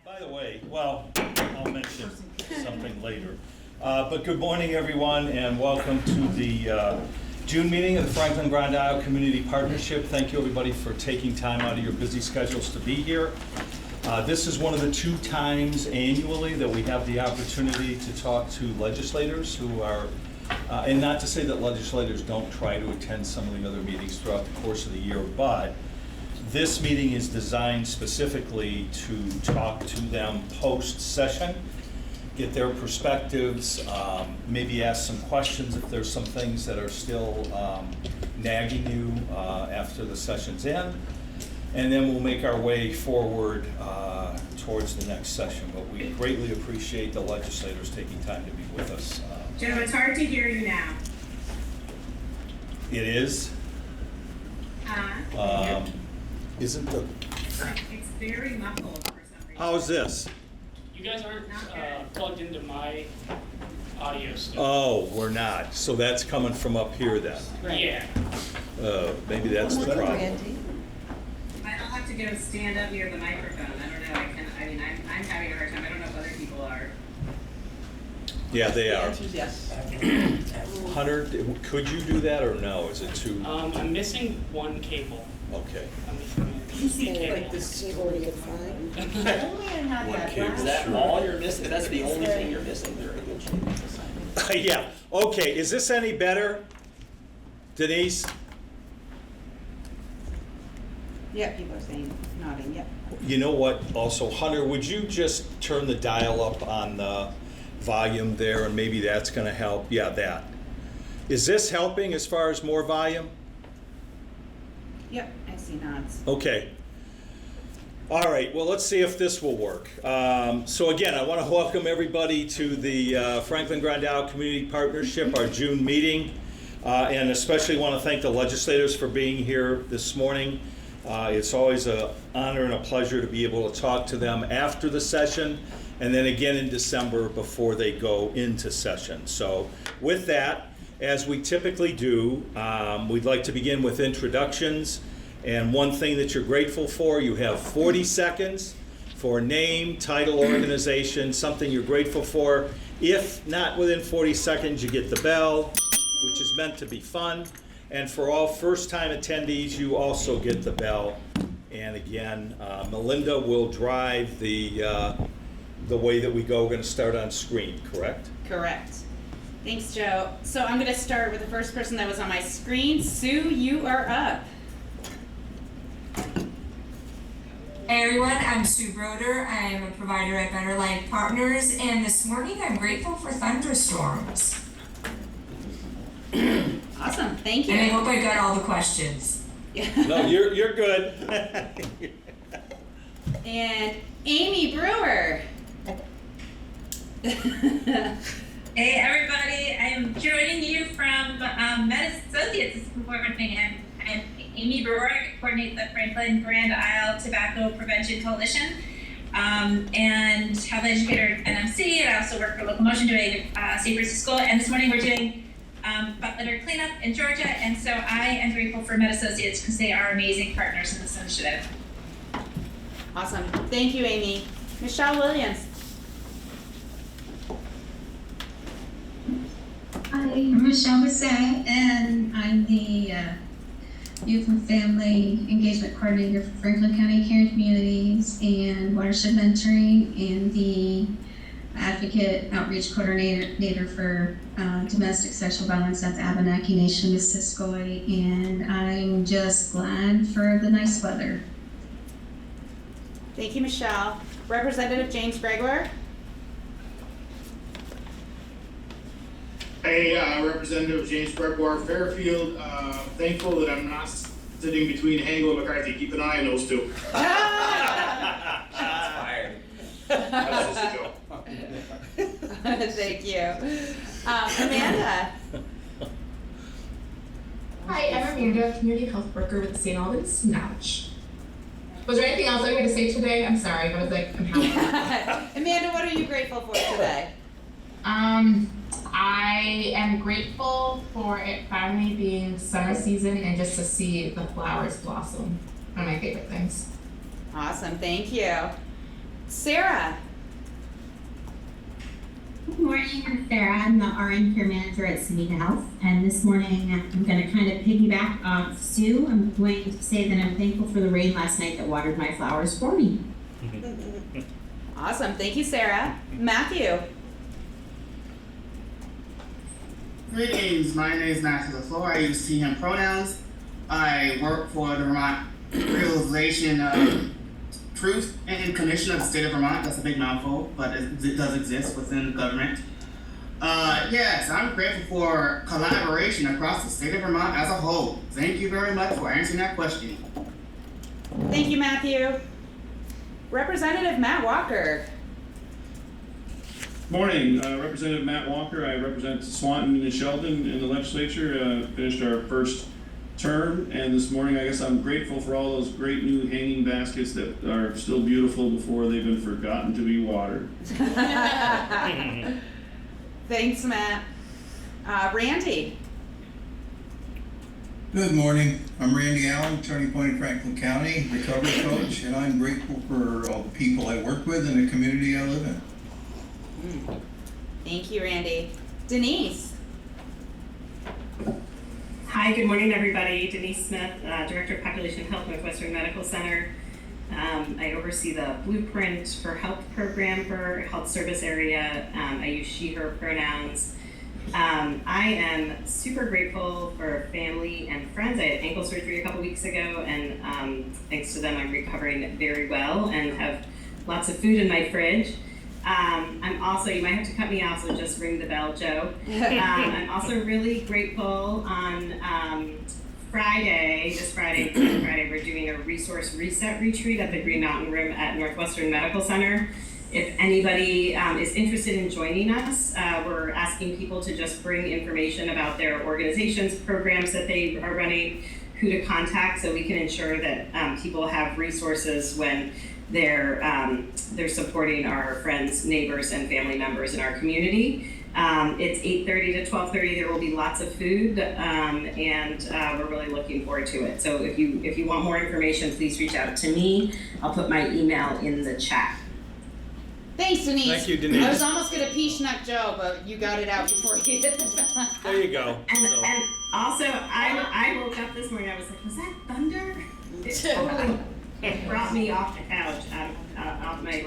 By the way, well, I'll mention something later. But good morning, everyone, and welcome to the June meeting of the Franklin Grand Isle Community Partnership. Thank you, everybody, for taking time out of your busy schedules to be here. This is one of the 2 times annually that we have the opportunity to talk to legislators who are, and not to say that legislators don't try to attend some of the other meetings throughout the course of the year, but this meeting is designed specifically to talk to them post-session, get their perspectives, maybe ask some questions if there's some things that are still nagging you after the session's end, and then we'll make our way forward towards the next session. But we greatly appreciate the legislators taking time to be with us. Joe, it's hard to hear you now. It is. Isn't the... It's very muffled for some reason. How's this? You guys aren't plugged into my audio stuff. Oh, we're not. So that's coming from up here then. Yeah. Maybe that's the problem. I'll have to go stand up near the microphone. I don't know. I'm having a hard time. I don't know if other people are. Yeah, they The are. answer is yes. Hunter, could you do that or no? Is it too? I'm missing one cable. Okay. I'm missing a PC Like cable. this is already at 5. One cable. Is that all you're missing? That's the only thing you're missing? Yeah. Okay. Is this any better, Denise? Yeah, people are saying, nodding, yep. You know what? Also, Hunter, would you just turn the dial up on the volume there, and maybe that's going to help? Yeah, that. Is this helping as far as more volume? Yep, I see nods. Okay. All right, well, let's see if this will work. So again, I want to welcome everybody to the Franklin Grand Isle Community Partnership, our June meeting, and especially want to thank the legislators for being here this morning. It's always an honor and a pleasure to be able to talk to them after the session, and then again in December before they go into session. So with that, as we typically do, we'd like to begin with introductions. And one thing that you're grateful for, you have 40 seconds for name, title, organization, something you're grateful for. If not within 40 seconds, you get the bell, which is meant to be fun. And for all first-time attendees, you also get the bell. And again, Melinda will drive the way that we go. We're going to start on screen, correct? Correct. Thanks, Joe. So I'm going to start with the first person that was on my screen. Sue, you are up. Hey everyone, I'm Sue Broder. I'm a provider at Better Life Partners, and this morning I'm grateful for thunderstorms. Awesome, thank you. And I hope I got all the questions. No, you're good. And Amy Brewer. Hey everybody, I'm joining you from Med Associates this morning. I'm Amy Brewer. I coordinate the Franklin Grand Isle Tobacco Prevention Coalition and health educator at NMC, and I also work for Locomotion doing Safe Routes to School. And this morning we're doing butt litter cleanup in Georgia, and so I am grateful for Med Associates because they are amazing partners in this initiative. Awesome, thank you, Amy. Michelle Williams. Hi, I'm Michelle Bissett, and I'm the Youth and Family Engagement Coordinator for Franklin County Care and Communities and Watershed Mentoring, and the Advocate Outreach Coordinator for Domestic Sexual Violence at the Abenaki Nation of Missisquoi, and I'm just glad for the nice weather. Thank you, Michelle. Representative James Gregoire. Hey, Representative James Gregoire, Fairfield. Thankful that I'm not sitting between Hagel and McCarthy. Keep an eye on those two. Shots fired. That's just a joke. Thank you. Amanda. Hi, I'm Amanda, community health worker with the St. Albans Notch. Was there anything else I had to say today? I'm sorry, I was like, I'm happy. Amanda, what are you grateful for today? I am grateful for it finally being summer season and just to see the flowers blossom. One of my favorite things. Awesome, thank you. Sarah. Good morning, I'm Sarah. I'm the RN Care Manager at City Health. And this morning, I'm going to kind of piggyback off Sue. I'm going to say that I'm thankful for the rain last night that watered my flowers for me. Awesome. Thank you, Sarah. Matthew. Greetings, my name is Matthew LaFleur. I use he, him pronouns. I work for the Vermont Realization of Truth and Commission of the State of Vermont. That's a big mouthful, but it does exist within the government. Yes, I'm grateful for collaboration across the state of Vermont as a whole. Thank you very much for answering that question. Thank you, Matthew. Representative Matt Walker. Morning, Representative Matt Walker. I represent Swanton and Sheldon in the legislature. Finished our first term, and this morning I guess I'm grateful for all those great new hanging baskets that are still beautiful before they've been forgotten to be watered. Thanks, Matt. Randy. Good morning. I'm Randy Allen, Turning Point in Franklin County, recovery coach, and I'm grateful for all the people I work with and the community I live in. Thank you, Randy. Denise. Hi, good morning, everybody. Denise Smith, Director of Population Health, Northwestern Medical Center. I oversee the Blueprint for Health program for health service area. I use she, her pronouns. I am super grateful for family and friends. I had ankle surgery a couple weeks ago, and thanks to them, I'm recovering very well and have lots of food in my fridge. I'm also, you might have to cut me off, so just ring the bell, Joe. I'm also really grateful on this Friday, we're doing a resource reset retreat at the Green Mountain Room at Northwestern Medical Center. If anybody is interested in joining us, we're asking people to just bring information about their organizations, programs that they are running, who to contact, so we can ensure that people have resources when they're supporting our friends, neighbors, and family members in our community. It's 8:30 to 12:30. There will be lots of food, and we're really looking forward to it. So if you want more information, please reach out to me. I'll put my email in the chat. Thanks, Denise. Thank you, Denise. I was almost going to pea-schnuck Joe, but you got it out before you hit the bell. There you go. And also, I woke up this morning, I was like, was that thunder? It totally brought me off the couch, off my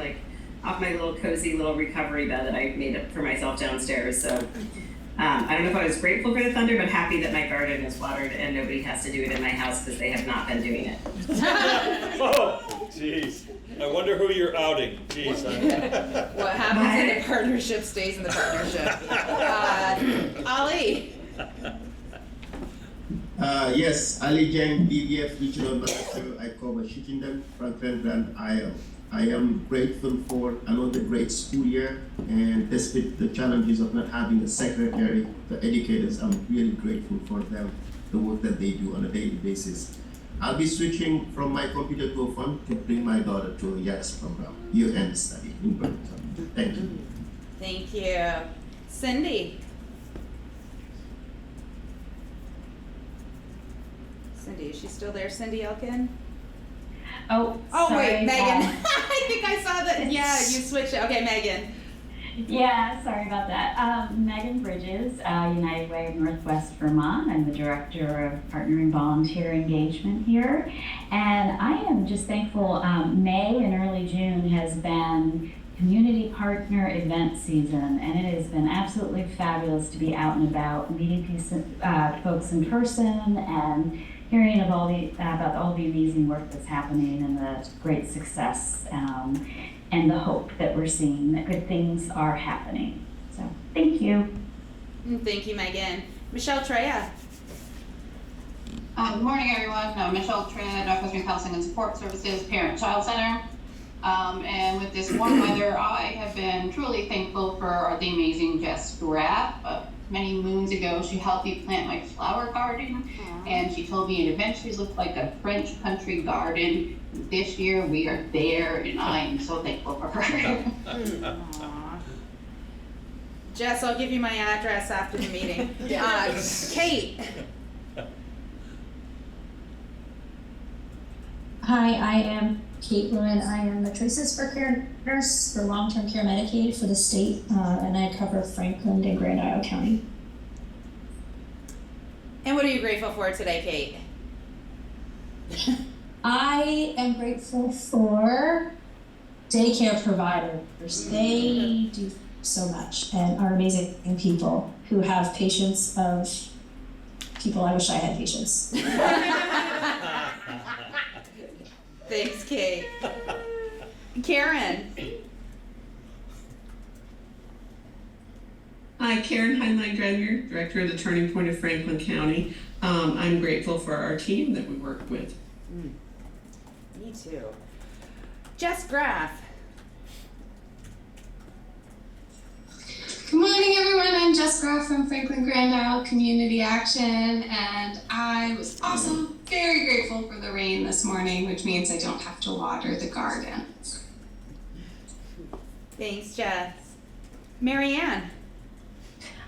little cozy little recovery bed that I made up for myself downstairs. So I don't know if I was grateful for the thunder, but happy that my garden is watered and nobody has to do it in my house because they have not been doing it. Oh, jeez. I wonder who you're outing. Jeez. What happens in the partnership stays in the partnership. Ali. Yes, Ali Jang, DDF Regional Manager. I cover Chittenden, Franklin, Grand Isle. I am grateful for another great school year, and despite the challenges of not having a secretary, the educators, I'm really grateful for them, the work that they do on a daily basis. I'll be switching from my computer to a phone to bring my daughter to a YAS program, UN study in Burlington. Thank you. Thank you. Cindy. Cindy, is she still there? Cindy Elkin? Oh, wait, Megan. I think I saw that. Yeah, you switched it. Okay, Megan. Yeah, sorry about that. Megan Bridges, United Way of Northwest Vermont. I'm the Director of Partner and Volunteer Engagement here. And I am just thankful. May and early June has been community partner event season, and it has been absolutely fabulous to be out and about, meeting folks in person and hearing of about all the amazing work that's happening and the great success and the hope that we're seeing that good things are happening. So thank you. Thank you, Megan. Michelle Treya. Good morning, everyone. Michelle Treya, Northwestern Counseling and Support Services Parent-Child Center. And with this warm weather, I have been truly thankful for the amazing Jess Graff. Many moons ago, she helped me plant my flower garden, and she told me it eventually looked like a French country garden. This year, we are there, and I am so thankful for her. Jess, I'll give you my address after the meeting. Kate. Hi, I am Kate Lewin. I am the Choices for Care nurse for long-term care Medicaid for the state, and I cover Franklin and Grand Isle County. And what are you grateful for today, Kate? I am grateful for daycare providers. They do so much and are amazing people who have patience of people I wish I had patience. Thanks, Kate. Karen. Hi, Karen Heinlein-Gredner, Director of the Turning Point of Franklin County. I'm grateful for our team that we work with. Me too. Jess Graff. Good morning, everyone. I'm Jess Graff from Franklin Grand Isle Community Action, and I was also very grateful for the rain this morning, which means I don't have to water the garden. Thanks, Jess. Marianne.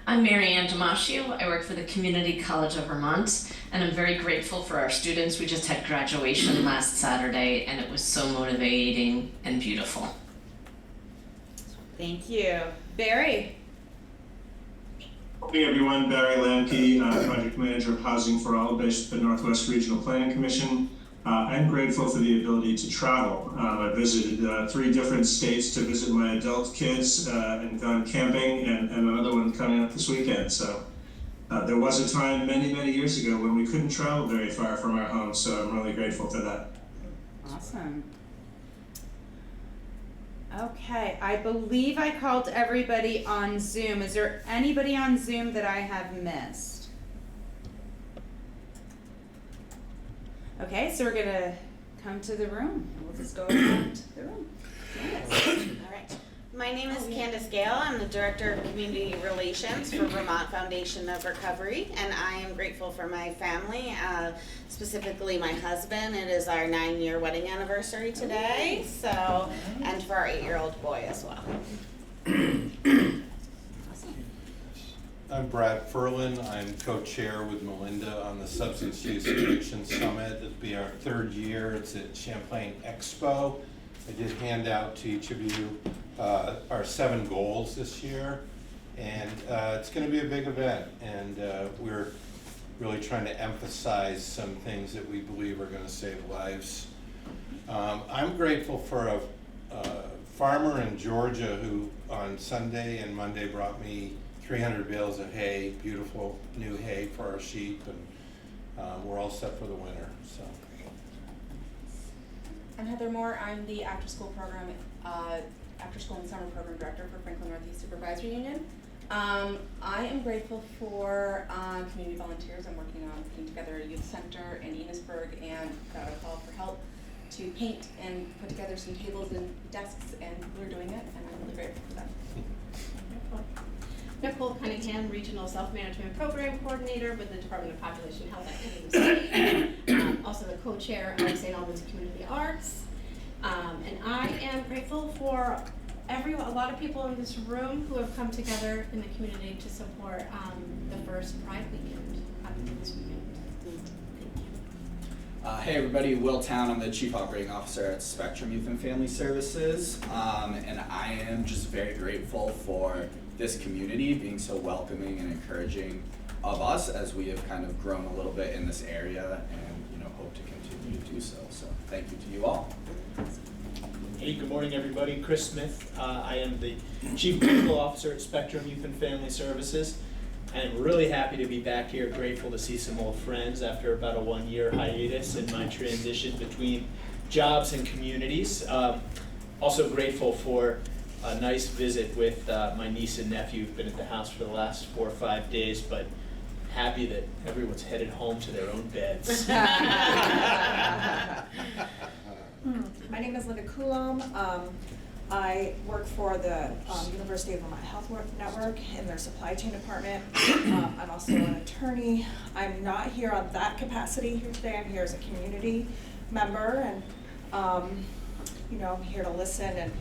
I'm Marianne Damasio. I work for the Community College of Vermont, and I'm very grateful for our students. We just had graduation last Saturday, and it was so motivating and beautiful. Thank you. Barry. Hey everyone, Barry Lamke, Project Manager of Housing for All based at the Northwest Regional Planning Commission. I'm grateful for the ability to travel. I visited 3 different states to visit my adult kids and gone camping, and another one coming up this weekend. So there was a time many, many years ago when we couldn't travel very far from our home, so I'm really grateful for that. Awesome. Okay, I believe I called everybody on Zoom. Is there anybody on Zoom that I have missed? Okay, so we're gonna come to the room. We'll just go around the room. Yes. All right. My name is Candace Gale. I'm the Director of Community Relations for Vermont Foundation of Recovery, and I am grateful for my family, specifically my husband. It is our 9-year wedding anniversary today, so, and for our 8-year-old boy as well. I'm Brad Ferlin. I'm co-chair with Melinda on the Substance Use Addiction Summit. It'll be our 3rd year. It's at Champlain Expo. I did hand out to each of you our 7 goals this year, and it's going to be a big event, and we're really trying to emphasize some things that we believe are going to save lives. I'm grateful for a farmer in Georgia who on Sunday and Monday brought me 300 bales of hay, beautiful new hay for our sheep, and we're all set for the winter. So. I'm Heather Moore. I'm the after school and summer program director for Franklin Northeast Supervisory Union. I am grateful for community volunteers. I'm working on putting together a youth center in Enosburg and got a call for help to paint and put together some tables and desks, and we're doing it, and I'm really grateful for that. Nicole Cunningham, Regional Self-Management Program Coordinator with the Department of Population Health Activities. Also the co-chair of St. Albans Community Arts. And I am grateful for a lot of people in this room who have come together in the community to support the first Pride Weekend happening this weekend. Hey everybody, Will Town. I'm the Chief Operating Officer at Spectrum Youth and Family Services, and I am just very grateful for this community being so welcoming and encouraging of us as we have kind of grown a little bit in this area, and hope to continue to do so. So thank you to you all. Hey, good morning everybody. Chris Smith. I am the Chief Clinical Officer at Spectrum Youth and Family Services. I'm really happy to be back here, grateful to see some old friends after about a 1-year hiatus in my transition between jobs and communities. Also grateful for a nice visit with my niece and nephew. Been at the house for the last 4 or 5 days, but happy that everyone's headed home to their own beds. My name is Linda Coulomb. I work for the University of Vermont Health Network in their supply chain department. I'm also an attorney. I'm not here on that capacity here today. I'm here as a community member, and I'm here to listen and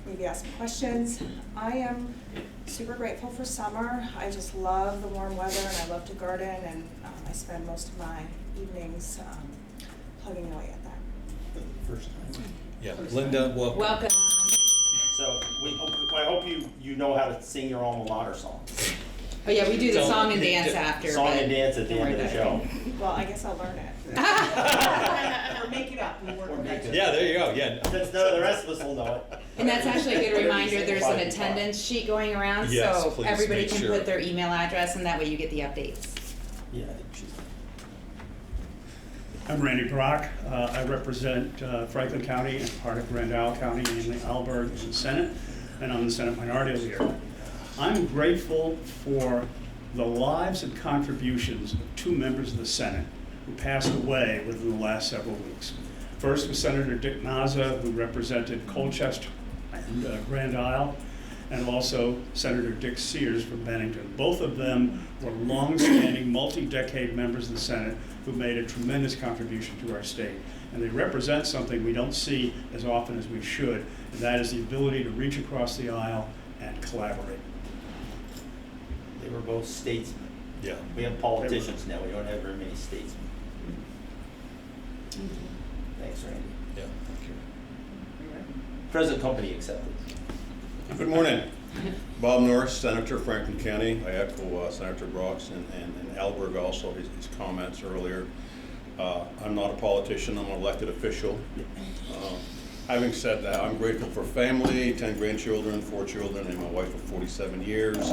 maybe ask some questions. I am super grateful for summer. I just love the warm weather, and I love to garden, and I spend most of my evenings plugging away at that. Yeah, Linda, welcome. Welcome. So I hope you know how to sing your alma mater song. Oh yeah, we do the song and dance after. Song and dance at the end of the show. Well, I guess I'll learn it. Or make it up. We'll work on it. Yeah, there you go, yeah. Since none of the rest of us will know it. And that's actually a good reminder, there's an attendance sheet going around, Yes, so please everybody make can sure. put their email address and that way you get the updates. Yeah, I think she's. I'm Randy Brock. I represent Franklin County and part of Grand Isle County, namely Alberg in the Senate, and I'm the Senate Minority Leader. I'm grateful for the lives and contributions of two members of the Senate who passed away within the last several weeks. First was Senator Dick Naza, who represented Colchester and Grand Isle, and also Senator Dick Sears from Bennington. Both of them were long-standing, multi-decade members of the Senate who made a tremendous contribution to our state. And they represent something we don't see as often as we should, and that is the ability to reach across the aisle and collaborate. They were both statesmen. Yeah. We have politicians now. We don't have very many statesmen. Thanks, Randy. Yeah, thank you. Present company accepted. Good morning. Bob Norris, Senator, Franklin County. I echo Senator Brock's and Alberg also, his comments earlier. I'm not a politician, I'm an elected official. Having said that, I'm grateful for family, 10 grandchildren, 4 children, and my wife of 47 years.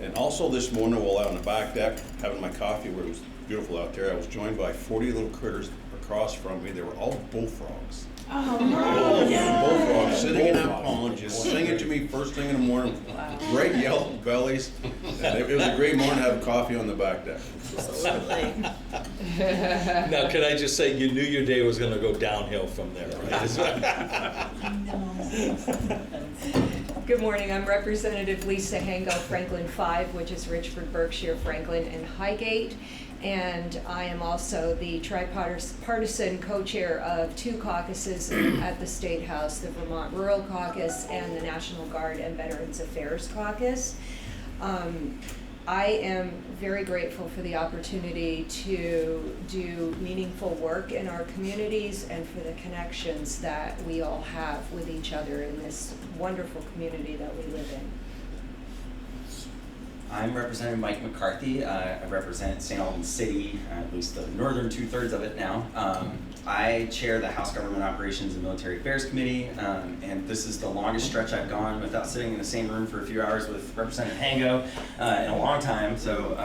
And also this morning, while out on the back deck, having my coffee where it was beautiful out there, I was joined by 40 little critters across from me. They were all bullfrogs. Oh, no. Bullfrogs sitting in that pond, just singing to me first thing in the morning. Great yellow bellies. And it was a great morning to have coffee on the back deck. Now, can I just say, you knew your day was gonna go downhill from there, right? Good morning, I'm Representative Lisa Hango, Franklin 5, which is Richford, Berkshire, Franklin, and Highgate. And I am also the tripartisan co-chair of 2 caucuses at the State House, the Vermont Rural Caucus and the National Guard and Veterans Affairs Caucus. I am very grateful for the opportunity to do meaningful work in our communities and for the connections that we all have with each other in this wonderful community that we live in. I'm Representative Mike McCarthy. I represent St. Albans City, at least the northern 2/3 of it now. I chair the House Government Operations and Military Affairs Committee, and this is the longest stretch I've gone without sitting in the same room for a few hours with Representative Hango in a long time. So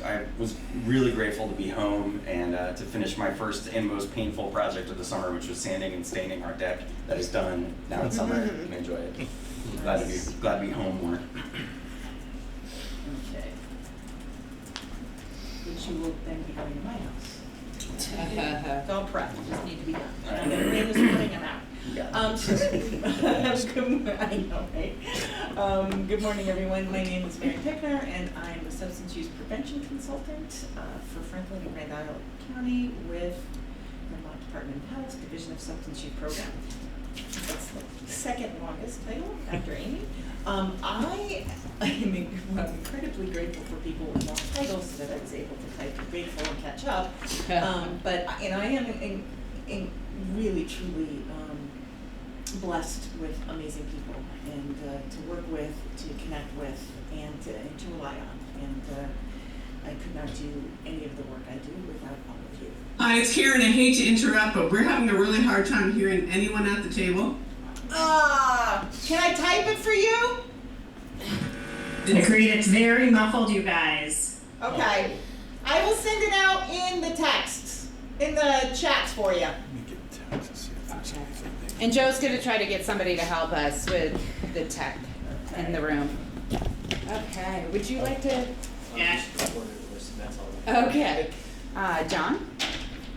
I was really grateful to be home and to finish my first and most painful project of the summer, which was sanding and staining our deck. That is done. Now it's summer and enjoy it. Glad to be home more. Okay. Which you will then be going to my house. It's all prep, it just need to be done. And I'm gonna rain this morning, I'm out. I know, right? Good morning, everyone. My name is Mary Pickner, and I'm a substance use prevention consultant for Franklin and Grand Isle County with Vermont Department of Health Division of Substance Use Program. That's the second longest title after Amy. I am incredibly grateful for people with long titles so that I was able to type grateful and catch up. But I am really, truly blessed with amazing people and to work with, to connect with, and to rely on. And I could not do any of the work I do without all of you. Hi, it's Karen. I hate to interrupt, but we're having a really hard time hearing anyone at the table. Can I type it for you? Agreed, it's very muffled, you guys. Okay. I will send it out in the texts, in the chats for you. And Joe's gonna try to get somebody to help us with the tech in the room. Okay, would you like to? Yeah. Okay, John?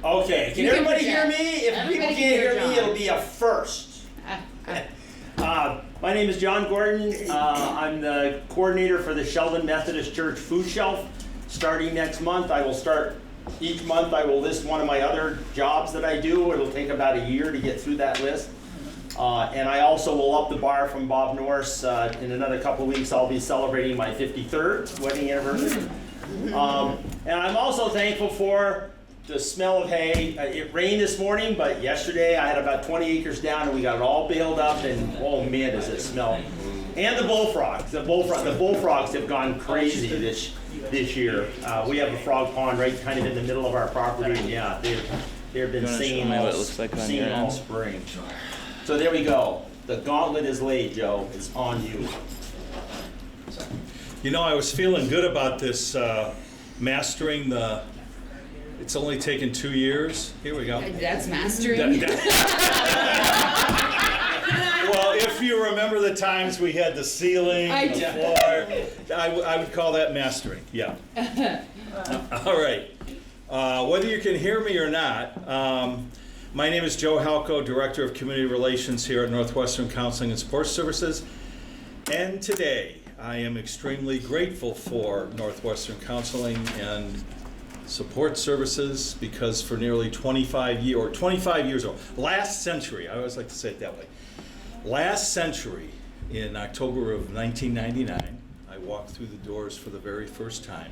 Okay, can everybody hear me? If people can't hear me, it'll be a first. My name is John Gordon. I'm the coordinator for the Sheldon Methodist Church Food Shelf. Starting next month, I will start, each month I will list one of my other jobs that I do. It'll take about a year to get through that list. And I also will up the bar from Bob Norris. In another couple of weeks, I'll be celebrating my 53rd wedding anniversary. And I'm also thankful for the smell of hay. It rained this morning, but yesterday I had about 20 acres down and we got it all baled up, and oh man, does it smell. And the bullfrogs. The bullfrogs have gone crazy this year. We have a frog pond right kind of in the middle of our property, and yeah, they've been singing all spring. So there we go. The gauntlet is laid, Joe. It's on you. You know, I was feeling good about this mastering the. It's only taken 2 years. Here we go. That's mastering. Well, if you remember the times we had the ceiling, the floor, I would call that mastering. Yeah. All right. Whether you can hear me or not, my name is Joe Halco, Director of Community Relations here at Northwestern Counseling and Support Services. And today, I am extremely grateful for Northwestern Counseling and Support Services because for nearly 25 years old, last century, I always like to say it that way. Last century, in October of 1999, I walked through the doors for the very first time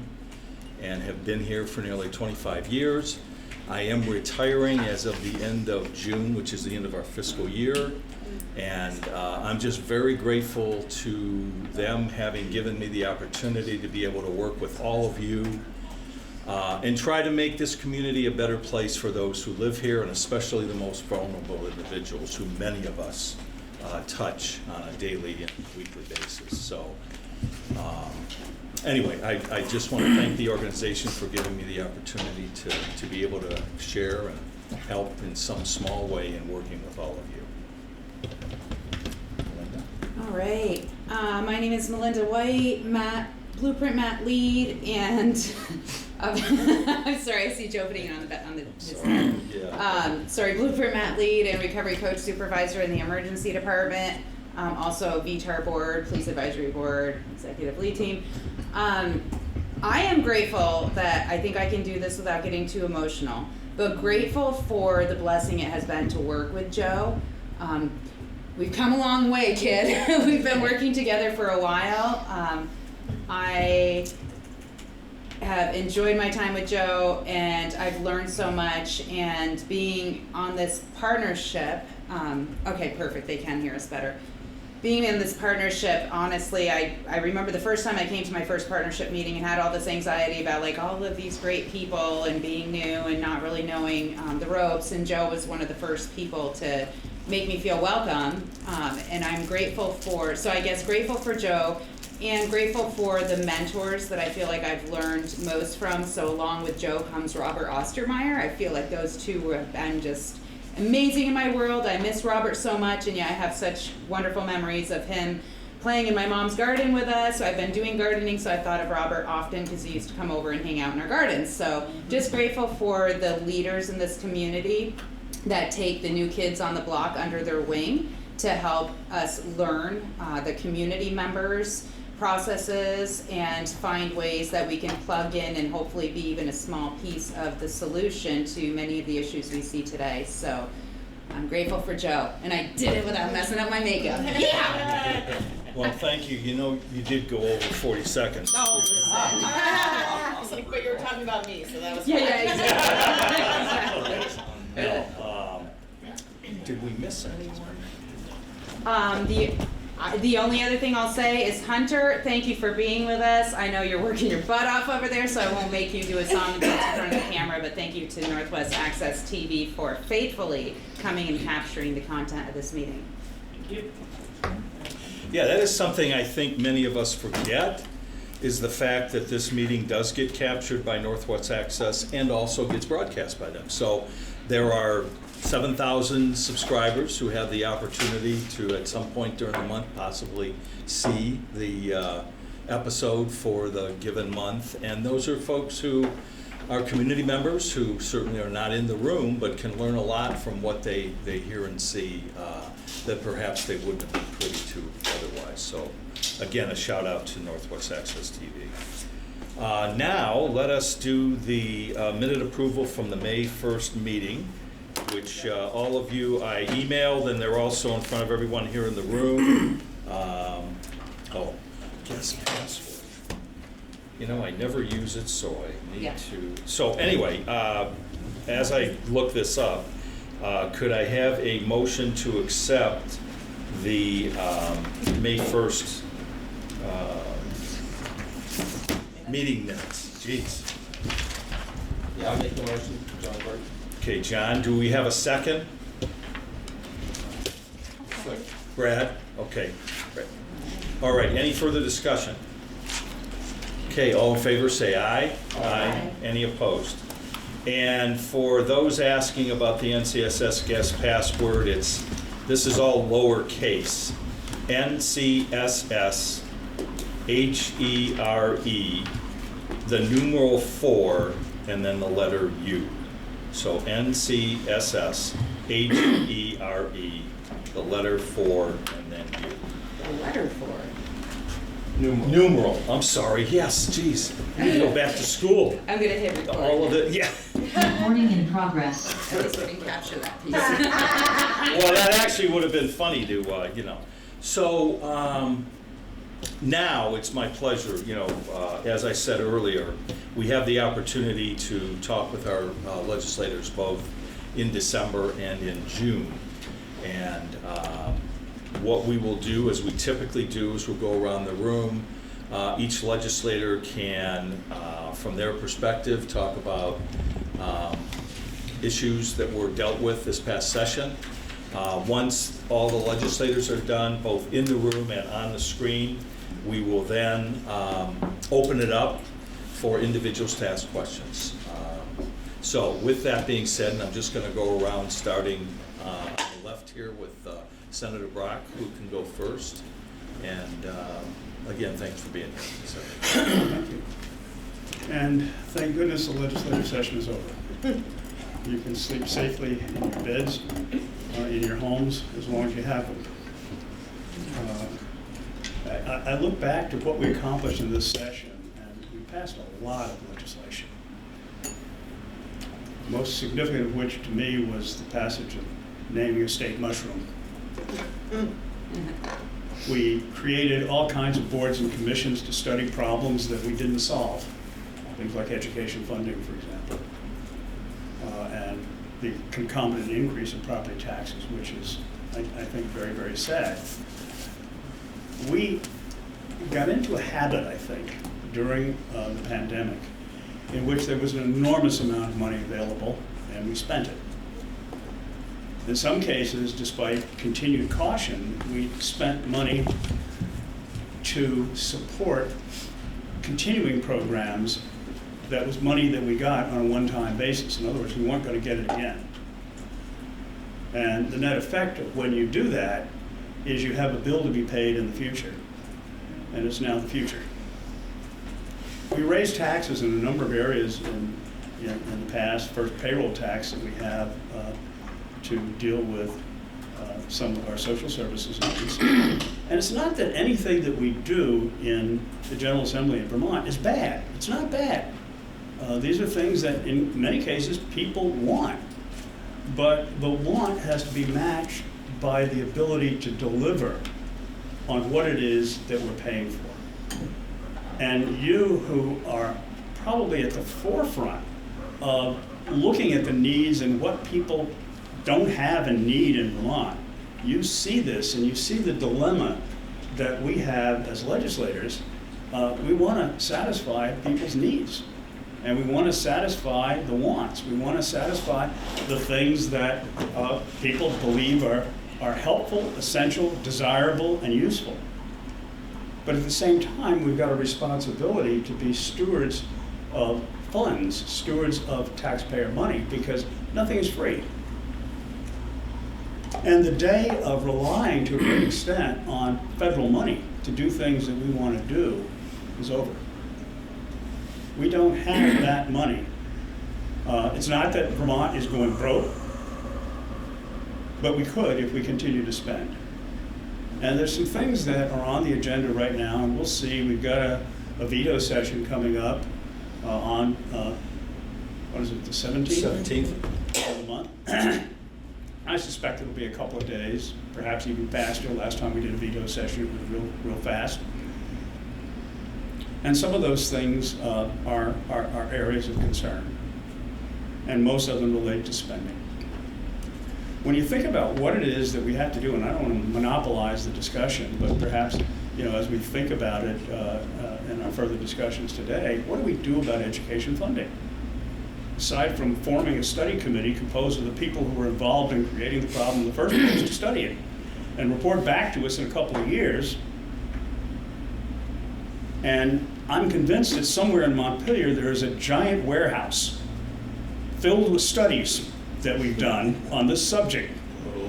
and have been here for nearly 25 years. I am retiring as of the end of June, which is the end of our fiscal year. And I'm just very grateful to them having given me the opportunity to be able to work with all of you and try to make this community a better place for those who live here, and especially the most vulnerable individuals who many of us touch on a daily and weekly basis. So anyway, I just want to thank the organization for giving me the opportunity to be able to share and help in some small way in working with all of you. All right. My name is Melinda White, Blueprint Mat Lead, and I'm sorry, I see Joe putting it on his head. Blueprint Mat Lead and Recovery Coach Supervisor in the Emergency Department. Also VTAR Board, Police Advisory Board, Executive Lead Team. I am grateful that I think I can do this without getting too emotional, but grateful for the blessing it has been to work with Joe. We've come a long way, kid. We've been working together for a while. I have enjoyed my time with Joe, and I've learned so much, and being on this partnership, okay, perfect, they can hear us better. Being in this partnership, honestly, I remember the first time I came to my first partnership meeting and had all this anxiety about like all of these great people and being new and not really knowing the ropes, and Joe was one of the first people to make me feel welcome, and I'm grateful for Joe, and grateful for the mentors that I feel like I've learned most from. So along with Joe comes Robert Ostermeyer. I feel like those two have been just amazing in my world. I miss Robert so much, and yeah, I have such wonderful memories of him playing in my mom's garden with us. So I've been doing gardening, so I thought of Robert often because he used to come over and hang out in our gardens. So just grateful for the leaders in this community that take the new kids on the block under their wing to help us learn the community members' processes and find ways that we can plug in and hopefully be even a small piece of the solution to many of the issues we see today. So I'm grateful for Joe, and I did it without messing up my makeup. Yeah! Well, thank you. You know, you did go over 40 seconds. Oh, But you were talking about me, so that was Now, did we miss anyone? The only other thing I'll say is, Hunter, thank you for being with us. I know you're working your butt off over there, so I won't make you do a song and dance in front of the camera, but thank you to Northwest Access TV for faithfully coming and capturing the content of this meeting. Thank you. Yeah, that is something I think many of us forget, is the fact that this meeting does get captured by Northwest Access and also gets broadcast by them. So there are 7,000 subscribers who have the opportunity to, at some point during the month, possibly see the episode for the given month. And those are folks who are community members who certainly are not in the room, but can learn a lot from what they hear and see that perhaps they wouldn't have been privy to otherwise. So again, a shout out to Northwest Access TV. Now, let us do the minute approval from the May 1st meeting, which all of you I emailed, and they're also in front of everyone here in the room. Guest password. You know, I never use it, so I need to. So anyway, as I look this up, could I have a motion to accept the May 1st meeting minutes? Jeez. Yeah, I'll make the motion, John Burke. Okay, John, do we have a second? Brad? Okay. All right, any further discussion? Okay, all in favor say aye. Aye. Any opposed? And for those asking about the NCSS guest password, this is all lowercase. NCSS HERE, the numeral 4, and then the letter U. So NCSS HERE, the letter 4, and then U. The letter 4. Numeral. I'm sorry. Yes, geez. I need to go back to school. I'm gonna hit record. All of it, yeah. Recording in progress. At least we can capture that piece. Well, that actually would have been funny to, So now it's my pleasure, as I said earlier, we have the opportunity to talk with our legislators both in December and in June. And what we will do, as we typically do, is we'll go around the room. Each legislator can, from their perspective, talk about issues that were dealt with this past session. Once all the legislators are done, both in the room and on the screen, we will then open it up for individuals to ask questions. So with that being said, and I'm just going to go around starting on the left here with Senator Brock, who can go first. And again, thanks for being here. Thank you. And thank goodness the legislative session is over. You can sleep safely in your beds, in your homes, as long as you have them. I look back to what we accomplished in this session, and we passed a lot of legislation. Most significant of which to me was the passage of naming a state mushroom. We created all kinds of boards and commissions to study problems that we didn't solve. Things like education funding, for example. And the concomitant increase in property taxes, which is, I think, very, very sad. We got into a habit, I think, during the pandemic, in which there was an enormous amount of money available, and we spent it. In some cases, despite continued caution, we spent money to support continuing programs that was money that we got on a one-time basis. In other words, we weren't going to get it again. And the net effect of when you do that is you have a bill to be paid in the future, and it's now the future. We raised taxes in a number of areas in the past. First, payroll tax that we have to deal with some of our social services needs. And it's not that anything that we do in the General Assembly in Vermont is bad. It's not bad. These are things that in many cases people want. But the want has to be matched by the ability to deliver on what it is that we're paying for. And you who are probably at the forefront of looking at the needs and what people don't have and need in Vermont, you see this and you see the dilemma that we have as legislators. We want to satisfy people's needs, and we want to satisfy the wants. We want to satisfy the things that people believe are helpful, essential, desirable, and useful. But at the same time, we've got a responsibility to be stewards of funds, stewards of taxpayer money, because nothing is free. And the day of relying to a great extent on federal money to do things that we want to do is over. We don't have that money. It's not that Vermont is going broke, but we could if we continue to spend. And there's some things that are on the agenda right now, and we'll see. We've got a veto session coming up on, what is it, the 17th? 17th of the month. I suspect it'll be a couple of days, perhaps even faster. Last time we did a veto session, it was real fast. And some of those things are areas of concern. and most of them relate to spending. When you think about what it is that we have to do, and I don't want to monopolize the discussion, but perhaps, as we think about it in our further discussions today, what do we do about education funding? Aside from forming a study committee composed of the people who were involved in creating the problem in the first place to study it, and report back to us in a couple of years. And I'm convinced that somewhere in Montpelier there is a giant warehouse filled with studies that we've done on this subject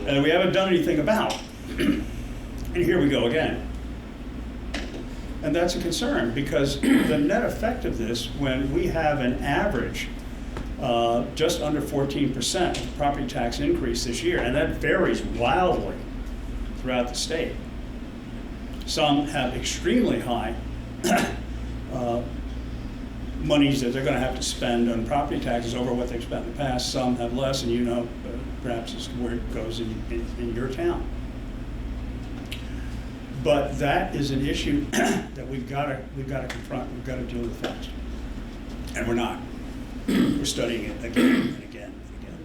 and that we haven't done anything about. And here we go again. And that's a concern, because the net effect of this, when we have an average just under 14% property tax increase this year, and that varies wildly throughout the state. Some have extremely high monies that they're going to have to spend on property taxes over what they've spent in the past. Some have less, and perhaps it's where it goes in your town. But that is an issue that we've got to confront. We've got to deal with fast, and we're not. We're studying it again and again and again.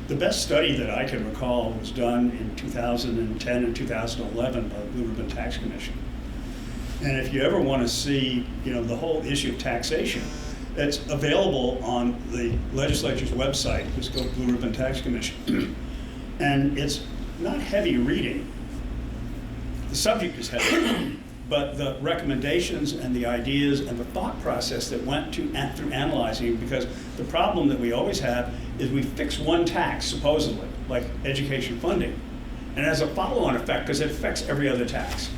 The best study that I can recall was done in 2010 and 2011 by the Blue Ribbon Tax Commission. And if you ever want to see, the whole issue of taxation, it's available on the legislature's website. It's called Blue Ribbon Tax Commission. And it's not heavy reading. The subject is heavy. But the recommendations and the ideas and the thought process that went through analyzing, because the problem that we always have is we fix one tax, supposedly, like education funding, and it has a follow-on effect because it affects every other tax.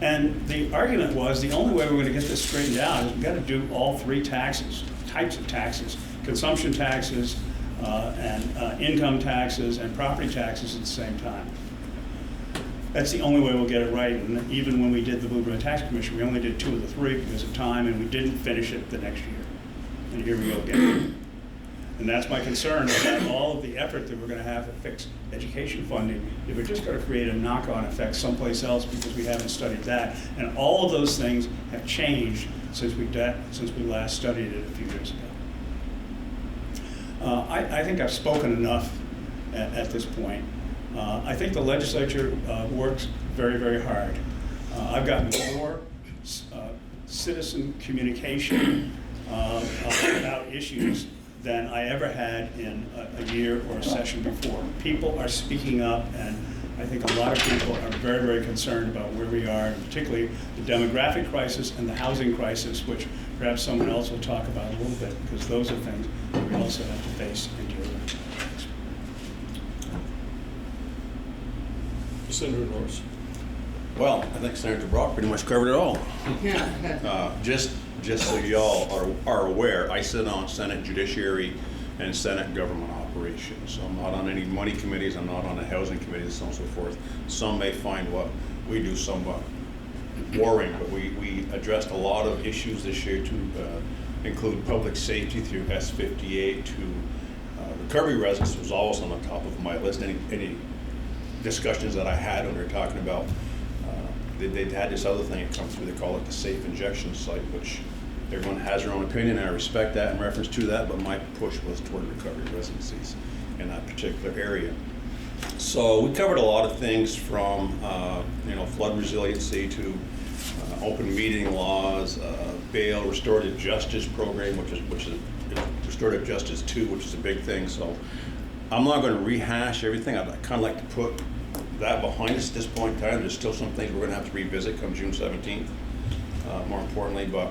And the argument was the only way we're going to get this straightened out is we've got to do all three types of taxes, consumption taxes, and income taxes and property taxes at the same time. That's the only way we'll get it right. And even when we did the Blue Ribbon Tax Commission, we only did 2 of the 3 because of time, and we didn't finish it the next year. And here we go again. And that's my concern about all of the effort that we're going to have to fix education funding. If we're just going to create a knock-on effect someplace else because we haven't studied that. And all of those things have changed since we last studied it a few years ago. I think I've spoken enough at this point. I think the legislature works very, very hard. I've gotten more citizen communication about issues than I ever had in a year or a session before. People are speaking up, and I think a lot of people are very, very concerned about where we are, and particularly the demographic crisis and the housing crisis, which perhaps someone else will talk about a little bit, because those are things that we also have to face and deal with. Senator Norris. Well, I think Senator Brock pretty much covered it all. Just so y'all are aware, I sit on Senate Judiciary and Senate Government Operations. So I'm not on any money committees, I'm not on the housing committees, so on and so forth. Some may find what we do somewhat boring, but we addressed a lot of issues this year to include public safety through S58 to recovery residents was always on the top of my list. Any discussions that I had when they were talking about, they'd had this other thing come through, they call it the safe injection site, which everyone has their own opinion, and I respect that in reference to that, but my push was toward recovery residencies in that particular area. So we covered a lot of things from flood resiliency to open meeting laws, bail, restorative justice program, which is restorative justice 2, which is a big thing. So I'm not going to rehash everything. I'd kind of like to put that behind us at this point in time. There's still some things we're going to have to revisit come June 17th, more importantly, but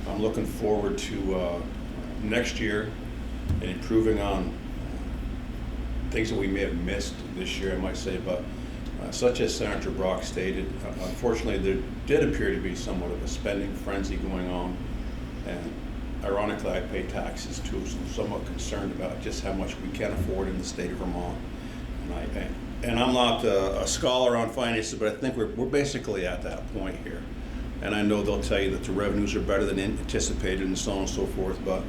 I'm looking forward to next year and improving on things that we may have missed this year, I might say, but such as Senator Brock stated, unfortunately there did appear to be somewhat of a spending frenzy going on, and ironically I pay taxes too, so I'm somewhat concerned about just how much we can afford in the state of Vermont. And I'm not a scholar on finances, but I think we're basically at that point here. And I know they'll tell you that the revenues are better than anticipated and so on and so forth, but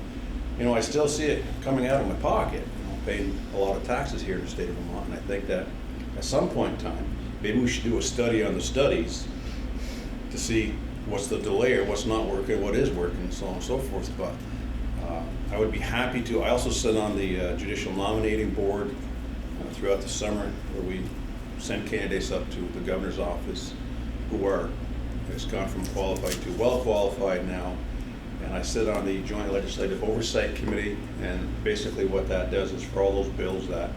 I still see it coming out of my pocket, paying a lot of taxes here in the state of Vermont. And I think that at some point in time, maybe we should do a study on the studies to see what's the delay or what's not working, what is working, and so on and so forth. But I would be happy to. I also sit on the judicial nominating board throughout the summer, where we send candidates up to the governor's office who has gone from qualified to well qualified now. And I sit on the Joint Legislative Oversight Committee, and basically what that does is for all those bills that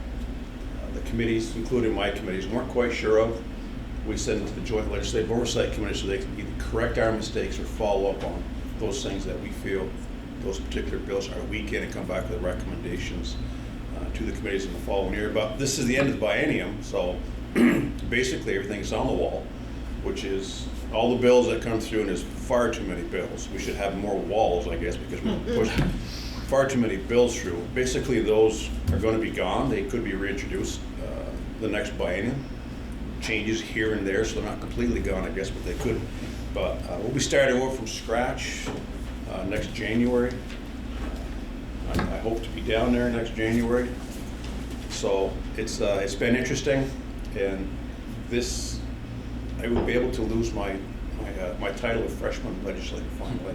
the committees, including my committees, weren't quite sure of, we send them to the Joint Legislative Oversight Committee so they can either correct our mistakes or follow up on those things that we feel those particular bills are weak in, and come back with recommendations to the committees in the following year. But this is the end of the biennium, so basically everything's on the wall, which is all the bills that come through, and there's far too many bills. We should have more walls, I guess, because we push far too many bills through. Basically, those are going to be gone. They could be reintroduced the next biennium. Changes here and there, so they're not completely gone, I guess, but they could. But we'll be starting over from scratch next January. I hope to be down there next January. So it's been interesting, and this, I will be able to lose my title of freshman legislator finally.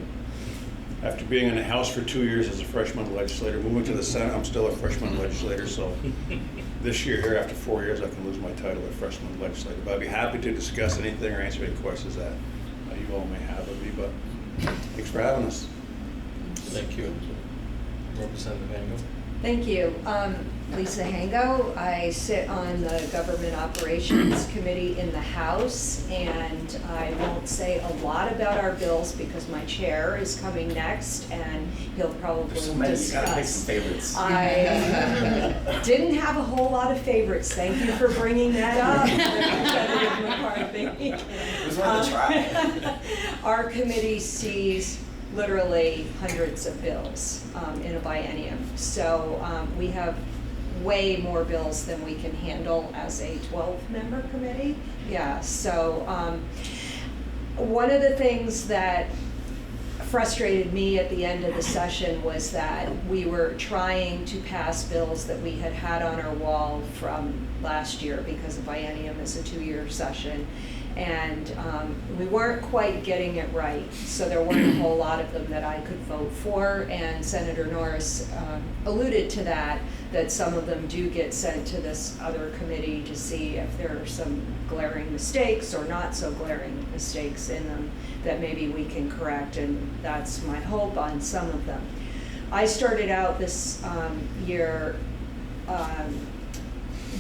After being in the House for 2 years as a freshman legislator, moving to the Senate, I'm still a freshman legislator. So this year here, after 4 years, I can lose my title of freshman legislator. But I'd be happy to discuss anything or answer any questions that you all may have of me. But thanks for having us. Thank you. Representative Hango. Thank you. Lisa Hango. I sit on the Government Operations Committee in the House, and I won't say a lot about our bills because my chair is coming next, and he'll probably discuss. You gotta pick some favorites. I didn't have a whole lot of favorites. Thank you for bringing that up, Representative McCarthy. It was worth a try. Our committee sees literally hundreds of bills in a biennium. So we have way more bills than we can handle as a 12-member committee. Yeah, so one of the things that frustrated me at the end of the session was that we were trying to pass bills that we had on our wall from last year, because a biennium is a 2-year session. And we weren't quite getting it right, so there weren't a whole lot of them that I could vote for, and Senator Norris alluded to that some of them do get sent to this other committee to see if there are some glaring mistakes or not so glaring mistakes in them that maybe we can correct, and that's my hope on some of them. I started out this year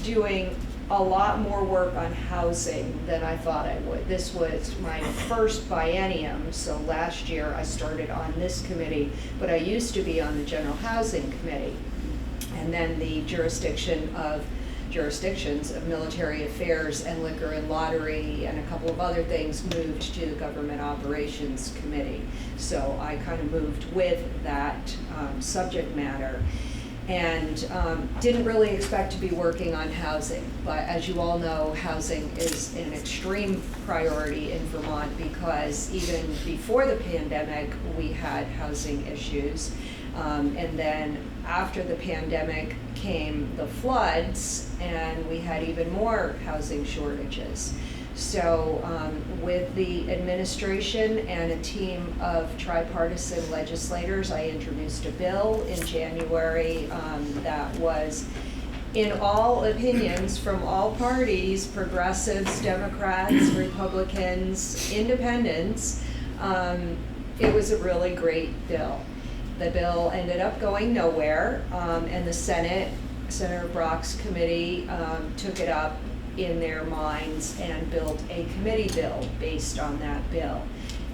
doing a lot more work on housing than I thought I would. This was my first biennium, so last year I started on this committee, but I used to be on the General Housing Committee. And then the jurisdictions of military affairs and liquor and lottery and a couple of other things moved to the Government Operations Committee. So I kind of moved with that subject matter. And didn't really expect to be working on housing, but as you all know, housing is an extreme priority in Vermont, because even before the pandemic we had housing issues, and then after the pandemic came the floods, and we had even more housing shortages. So with the administration and a team of tripartisan legislators, I introduced a bill in January that was, in all opinions from all parties, progressives, Democrats, Republicans, independents, it was a really great bill. The bill ended up going nowhere, and the Senate, Senator Brock's committee, took it up in their minds and built a committee bill based on that bill.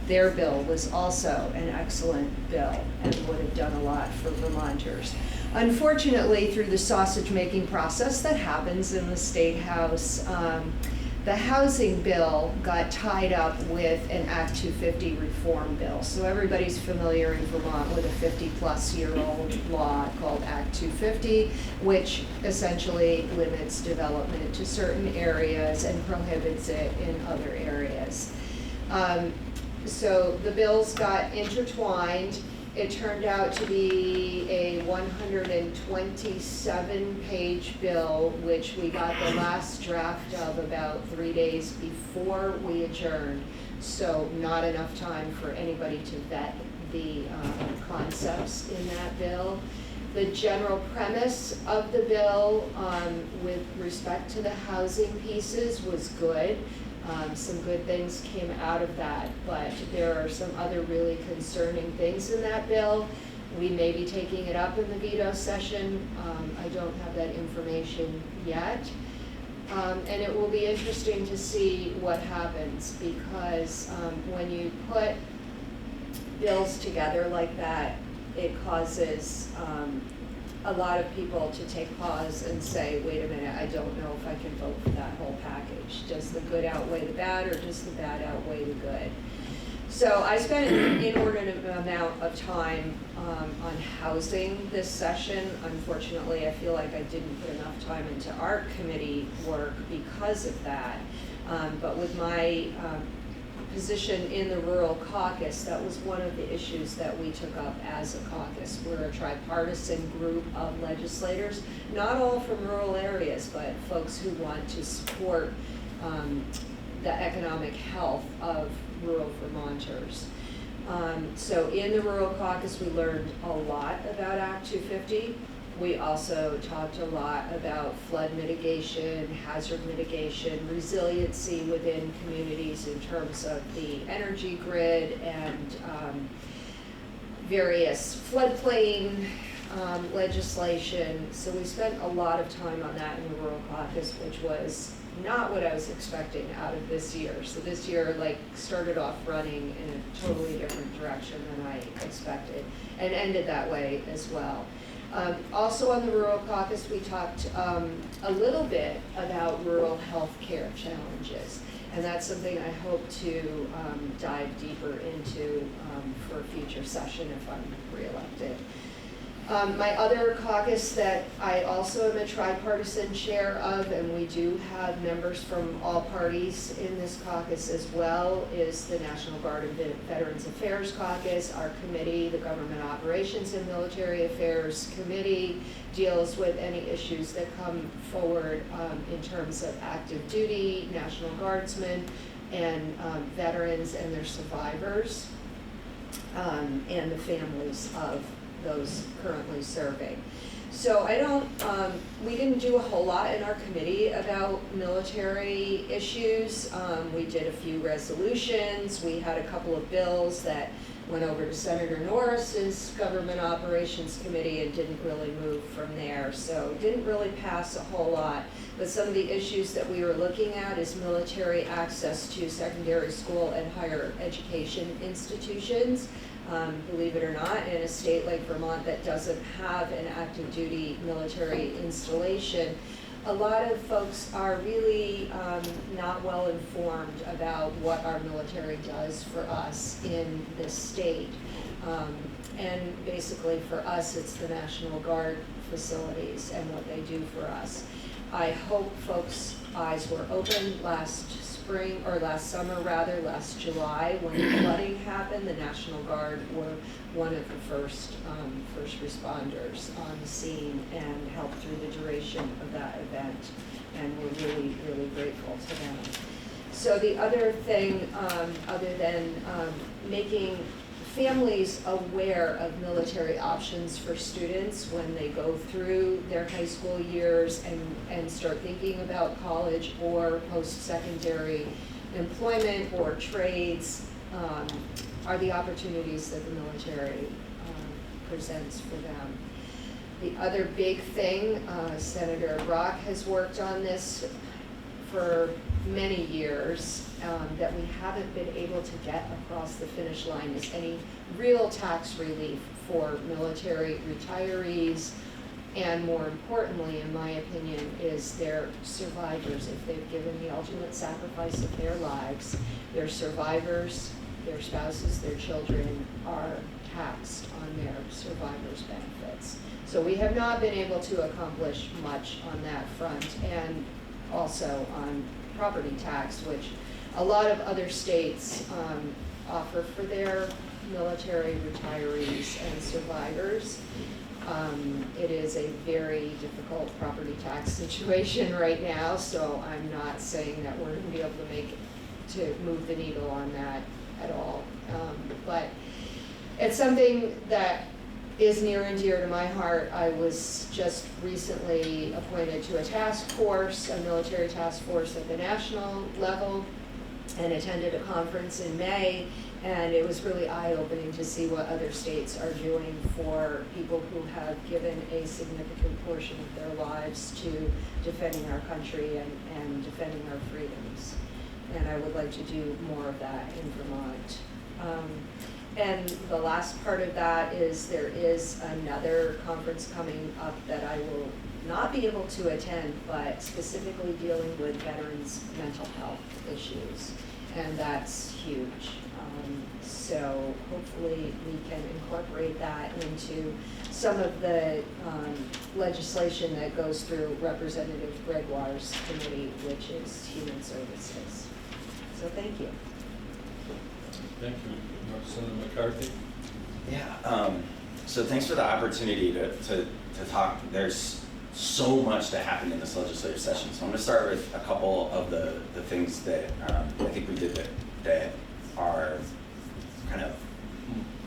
Their bill was also an excellent bill and would have done a lot for Vermonters. Unfortunately, through the sausage-making process that happens in the State House, the housing bill got tied up with an Act 250 reform bill. So everybody's familiar in Vermont with a 50-plus-year-old law called Act 250, which essentially limits development to certain areas and prohibits it in other areas. So the bills got intertwined. It turned out to be a 127-page bill, which we got the last draft of about 3 days before we adjourned. So not enough time for anybody to vet the concepts in that bill. The general premise of the bill with respect to the housing pieces was good. Some good things came out of that, but there are some other really concerning things in that bill. We may be taking it up in the veto session. I don't have that information yet. And it will be interesting to see what happens, because when you put bills together like that, it causes a lot of people to take pause and say, wait a minute, I don't know if I can vote for that whole package. Does the good outweigh the bad, or does the bad outweigh the good? So I spent an inordinate amount of time on housing this session. Unfortunately, I feel like I didn't put enough time into art committee work because of that. But with my position in the rural caucus, that was one of the issues that we took up as a caucus. We're a tripartisan group of legislators, not all from rural areas, but folks who want to support the economic health of rural Vermonters. So in the rural caucus, we learned a lot about Act 250. We also talked a lot about flood mitigation, hazard mitigation, resiliency within communities in terms of the energy grid, and various floodplain legislation. So we spent a lot of time on that in the rural caucus, which was not what I was expecting out of this year. So this year started off running in a totally different direction than I expected, and ended that way as well. Also on the rural caucus, we talked a little bit about rural health care challenges, and that's something I hope to dive deeper into for a future session if I'm reelected. My other caucus that I also am a tripartisan chair of, and we do have members from all parties in this caucus as well, is the National Guard and Veterans Affairs Caucus. Our committee, the Government Operations and Military Affairs Committee, deals with any issues that come forward in terms of active duty, National Guardsmen, and veterans and their survivors, and the families of those currently serving. So we didn't do a whole lot in our committee about military issues. We did a few resolutions. We had a couple of bills that went over to Senator Norris's Government Operations Committee and didn't really move from there. So didn't really pass a whole lot. But some of the issues that we were looking at is military access to secondary school and higher education institutions. Believe it or not, in a state like Vermont that doesn't have an active duty military installation, a lot of folks are really not well informed about what our military does for us in this state. And basically for us, it's the National Guard facilities and what they do for us. I hope folks' eyes were open last July, when the flooding happened. The National Guard were one of the first responders on the scene and helped through the duration of that event, and we're really, really grateful to them. So the other thing, other than making families aware of military options for students when they go through their high school years and start thinking about college or post-secondary employment or trades, are the opportunities that the military presents for them. The other big thing, Senator Brock has worked on this for many years, that we haven't been able to get across the finish line, is any real tax relief for military retirees, and more importantly, in my opinion, is their survivors. If they've given the ultimate sacrifice of their lives, their survivors, their spouses, their children are taxed on their survivors' benefits. So we have not been able to accomplish much on that front, and also on property tax, which a lot of other states offer for their military retirees and survivors. It is a very difficult property tax situation right now, so I'm not saying that we're going to be able to move the needle on that at all. But it's something that is near and dear to my heart. I was just recently appointed to a task force, a military task force at the national level, and attended a conference in May, and it was really eye-opening to see what other states are doing for people who have given a significant portion of their lives to defending our country and defending our freedoms. And I would like to do more of that in Vermont. And the last part of that is there is another conference coming up that I will not be able to attend, but specifically dealing with veterans' mental health issues. And that's huge. So hopefully we can incorporate that into some of the legislation that goes through Representative Gregoire's committee, which is Human Services. So thank you. Thank you. Representative McCarthy? Yeah, so thanks for the opportunity to talk. There's so much that happened in this legislative session. So I'm going to start with a couple of the things that I think we did that are kind of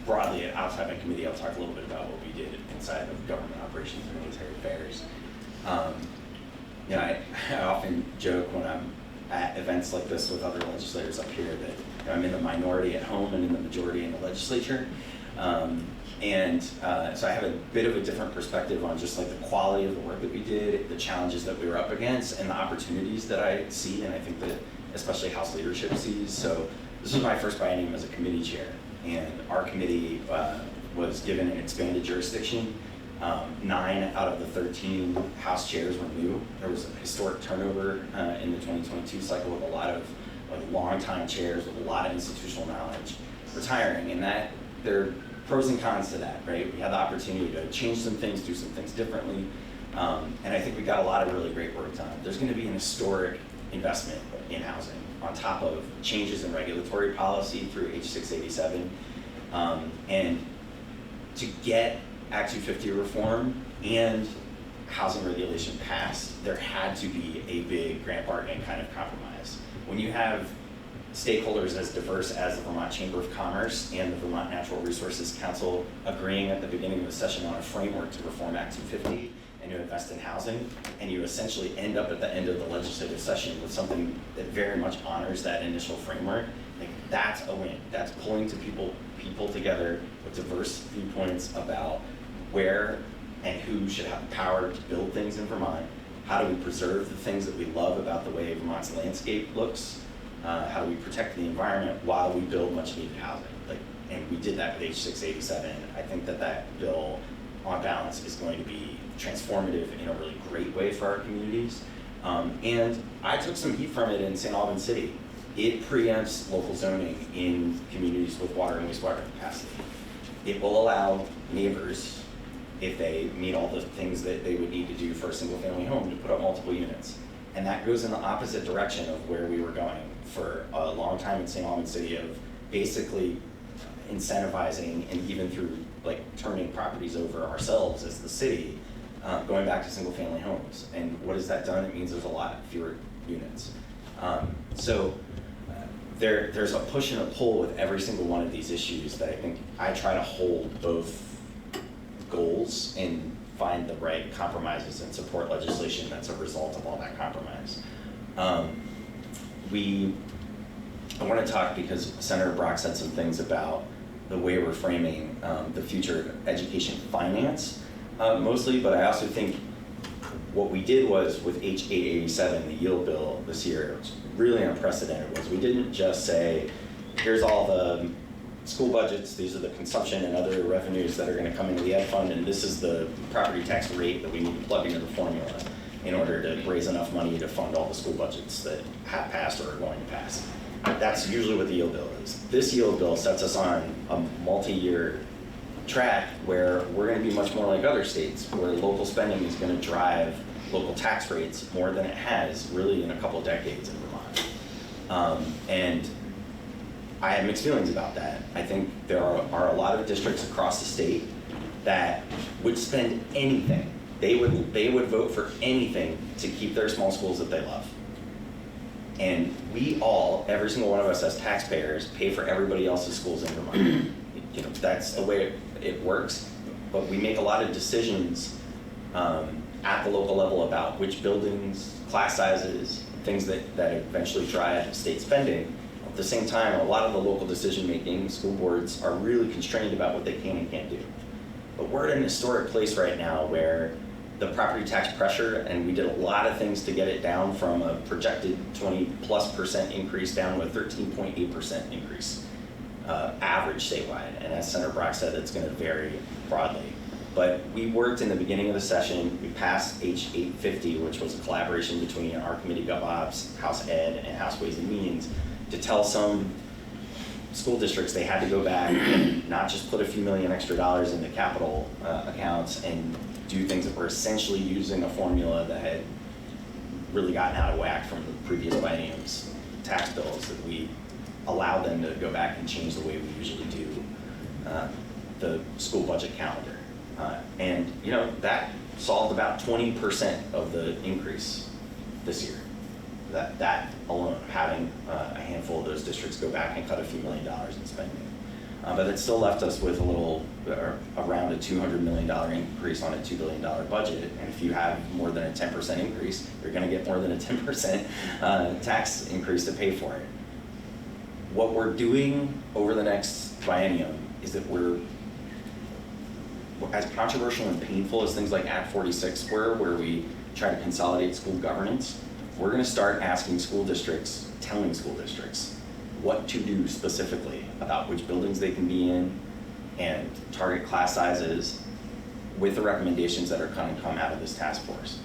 broadly outside my committee. I'll talk a little bit about what we did inside of government operations and military affairs. I often joke when I'm at events like this with other legislators up here that I'm in the minority at home and in the majority in the legislature. So I have a bit of a different perspective on just like the quality of the work that we did, the challenges that we were up against, and the opportunities that I see, and I think that especially House leadership sees. So this was my first biennium as a committee chair, and our committee was given an expanded jurisdiction. 9 out of the 13 House chairs were new. There was a historic turnover in the 2022 cycle with a lot of long-time chairs with a lot of institutional knowledge retiring, and that there are pros and cons to that, right? We had the opportunity to change some things, do some things differently, and I think we got a lot of really great work done. There's going to be an historic investment in housing on top of changes in regulatory policy through H687, and to get Act 250 reform and housing regulation passed, there had to be a big grant bargaining kind of compromise. When you have stakeholders as diverse as the Vermont Chamber of Commerce and the Vermont Natural Resources Council agreeing at the beginning of the session on a framework to reform Act 250 and to invest in housing, and you essentially end up at the end of the legislative session with something that very much honors that initial framework, like that's a win. That's pulling people together with diverse viewpoints about where and who should have the power to build things in Vermont. How do we preserve the things that we love about the way Vermont's landscape looks? How do we protect the environment while we build much needed housing? And we did that with H687. I think that bill, on balance, is going to be transformative in a really great way for our communities. And I took some heat from it in St. Albans City. It preempts local zoning in communities with water and wastewater capacity. It will allow neighbors, if they meet all the things that they would need to do for a single family home, to put up multiple units. And that goes in the opposite direction of where we were going for a long time in St. Albans City, of basically incentivizing and even through like turning properties over ourselves as the city, going back to single family homes. And what has that done? It means there's a lot fewer units. There's a push and a pull with every single one of these issues that I think I try to hold both goals and find the right compromises and support legislation that's a result of all that compromise. I want to talk because Senator Brock said some things about the way we're framing the future of education finance mostly, but I also think what we did was with H887, the yield bill this year, which really unprecedented, was we didn't just say, here's all the school budgets, these are the consumption and other revenues that are going to come into the ed fund, and this is the property tax rate that we need to plug into the formula in order to raise enough money to fund all the school budgets that have passed or are going to pass. That's usually what the yield bill is. This yield bill sets us on a multi-year track where we're going to be much more like other states, where local spending is going to drive local tax rates more than it has really in a couple of decades in Vermont. And I have mixed feelings about that. I think there are a lot of districts across the state that would spend anything. They would vote for anything to keep their small schools that they love. And we all, every single one of us as taxpayers, pay for everybody else's schools in Vermont. that's the way it works. But we make a lot of decisions at the local level about which buildings, class sizes, things that eventually drive state spending. At the same time, a lot of the local decision-making, school boards are really constrained about what they can and can't do. But we're in an historic place right now where the property tax pressure, and we did a lot of things to get it down from a projected 20+% increase down to a 13.8% increase, average statewide. And as Senator Brock said, it's going to vary broadly. But we worked in the beginning of the session, we passed H850, which was a collaboration between our committee, GovOps, House Ed, and House Ways and Means, to tell some school districts they had to go back and not just put a few million extra dollars into capital accounts and do things that were essentially using a formula that had really gotten out of whack from the previous biennium's tax bills, that we allowed them to go back and change the way we usually do the school budget calendar. And that solved about 20% of the increase this year. That alone, having a handful of those districts go back and cut a few $1 million in spending. But it still left us with around a $200 million increase on a $2 billion budget. And if you have more than a 10% increase, you're going to get more than a 10% tax increase to pay for it. What we're doing over the next biennium is that we're, as controversial and painful as things like Act 46 were, where we try to consolidate school governance, we're going to start asking school districts, telling school districts what to do specifically about which buildings they can be in and target class sizes with the recommendations that are going to come out of this task force.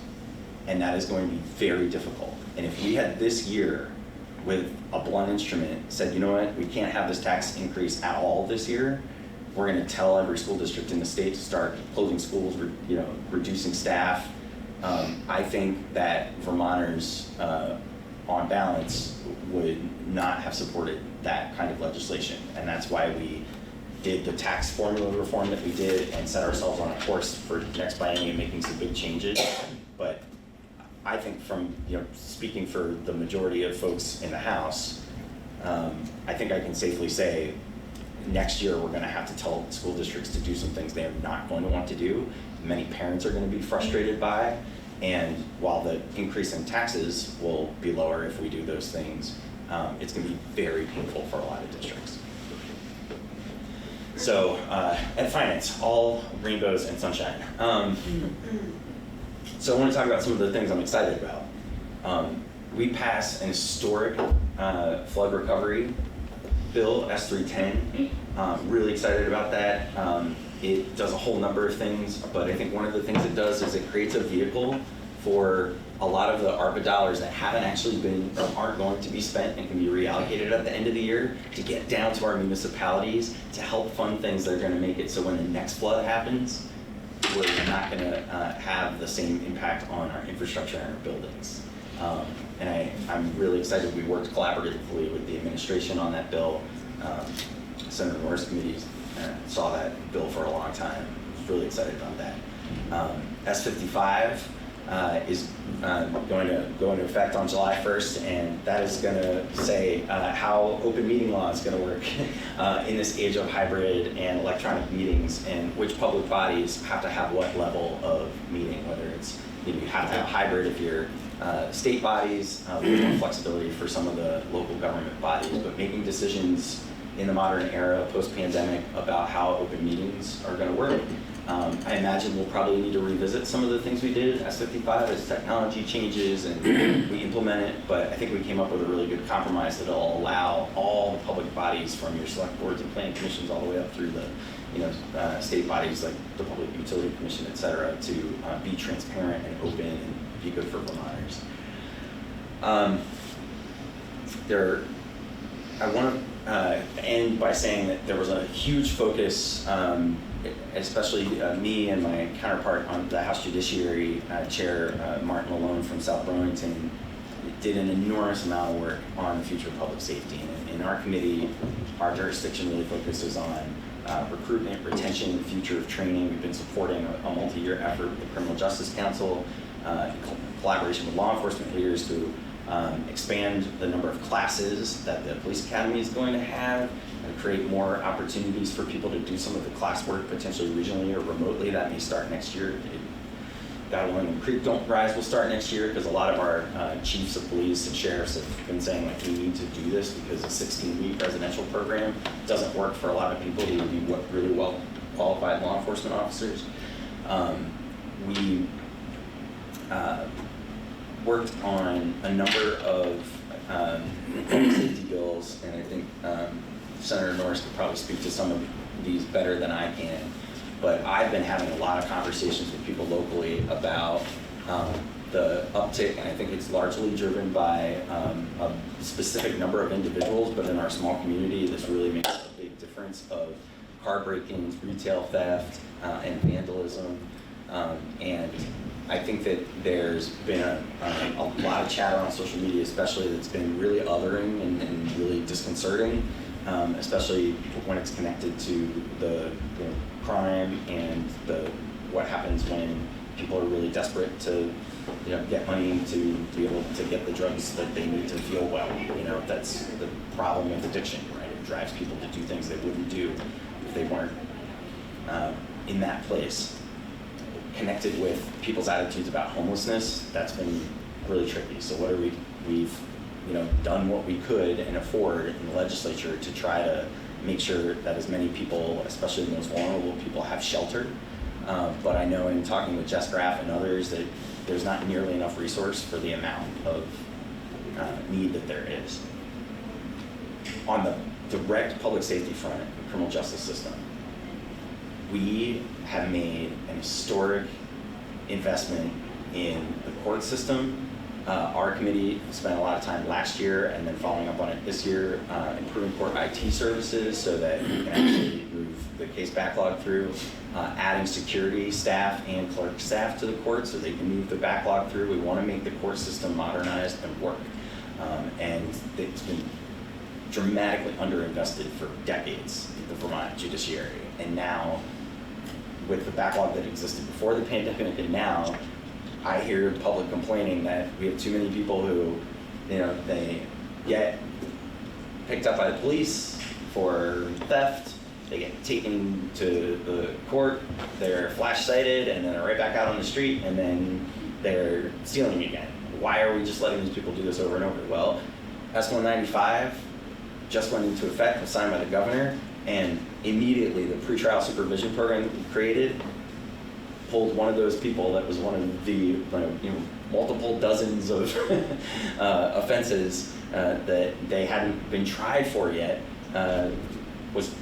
And that is going to be very difficult. And if we had this year with a blunt instrument said, you know what, we can't have this tax increase at all this year, we're going to tell every school district in the state to start closing schools, reducing staff. I think that Vermonters, on balance, would not have supported that kind of legislation. And that's why we did the tax formula reform that we did and set ourselves on a course for next biennium making some big changes. But I think from speaking for the majority of folks in the House, I think I can safely say next year we're going to have to tell school districts to do some things they are not going to want to do. Many parents are going to be frustrated by, and while the increase in taxes will be lower if we do those things, it's going to be very painful for a lot of districts. So, and finance, all rainbows and sunshine. So I want to talk about some of the things I'm excited about. We passed an historic flood recovery bill, S310. Really excited about that. It does a whole number of things, but I think one of the things it does is it creates a vehicle for a lot of the ARPA dollars that haven't actually been, or aren't going to be spent and can be reallocated at the end of the year to get down to our municipalities to help fund things that are going to make it so when the next flood happens, we're not going to have the same impact on our infrastructure and our buildings. And I'm really excited we worked collaboratively with the administration on that bill. Senator Moore's committee saw that bill for a long time. I was really excited about that. S55 is going to go into effect on July 1st, and that is going to say how open meeting law is going to work in this age of hybrid and electronic meetings, and which public bodies have to have what level of meeting, whether it's, you have to have hybrid if you're state bodies, a little more flexibility for some of the local government bodies, but making decisions in the modern era, post-pandemic, about how open meetings are going to work. I imagine we'll probably need to revisit some of the things we did at S55 as technology changes and we implement it, but I think we came up with a really good compromise that will allow all the public bodies, from your select boards and planning commissions all the way up through the state bodies like the Public Utility Commission, et cetera, to be transparent and open and be good for Vermonters. I want to end by saying that there was a huge focus, especially me and my counterpart on the House Judiciary Chair, Martin Malone from South Burlington, did an enormous amount of work on the future of public safety. And in our committee, our jurisdiction really focuses on recruitment, retention, the future of training. We've been supporting a multi-year effort with the Criminal Justice Council, in collaboration with law enforcement leaders to expand the number of classes that the police academy is going to have, and create more opportunities for people to do some of the classwork potentially regionally or remotely. That may start next year. God willing, and Creek Don't Rise will start next year, because a lot of our chiefs of police and sheriffs have been saying, like, we need to do this because a 16-week residential program doesn't work for a lot of people who would be really well qualified law enforcement officers. We worked on a number of public safety bills, and I think Senator Norris could probably speak to some of these better than I can. But I've been having a lot of conversations with people locally about the uptick, and I think it's largely driven by a specific number of individuals, but in our small community, this really makes a big difference of car break-ins, retail theft, and vandalism. And I think that there's been a lot of chatter on social media, especially, that's been really othering and really disconcerting, especially when it's connected to the crime and what happens when people are really desperate to get money to be able to get the drugs that they need to feel well. That's the problem with addiction, right? It drives people to do things they wouldn't do if they weren't in that place. Connected with people's attitudes about homelessness, that's been really tricky. So what are we've done what we could and afford in the legislature to try to make sure that as many people, especially the most vulnerable people, have shelter. But I know in talking with Jess Graff and others that there's not nearly enough resource for the amount of need that there is. On the direct public safety front, the criminal justice system, we have made an historic investment in the court system. Our committee spent a lot of time last year and then following up on it this year, improving court IT services so that we can actually move the case backlog through, adding security staff and clerk staff to the court so they can move the backlog through. We want to make the court system modernized and work. And it's been dramatically underinvested for decades, the Vermont judiciary. And now, with the backlog that existed before the pandemic and now, I hear the public complaining that we have too many people who, they get picked up by the police for theft, they get taken to the court, they're flash cited, and then they're right back out on the street, and then they're stealing again. Why are we just letting these people do this over and over? Well, S-195 just went into effect, was signed by the governor, and immediately the pretrial supervision program that we created pulled one of those people that was one of the multiple dozens of offenses that they hadn't been tried for yet. Was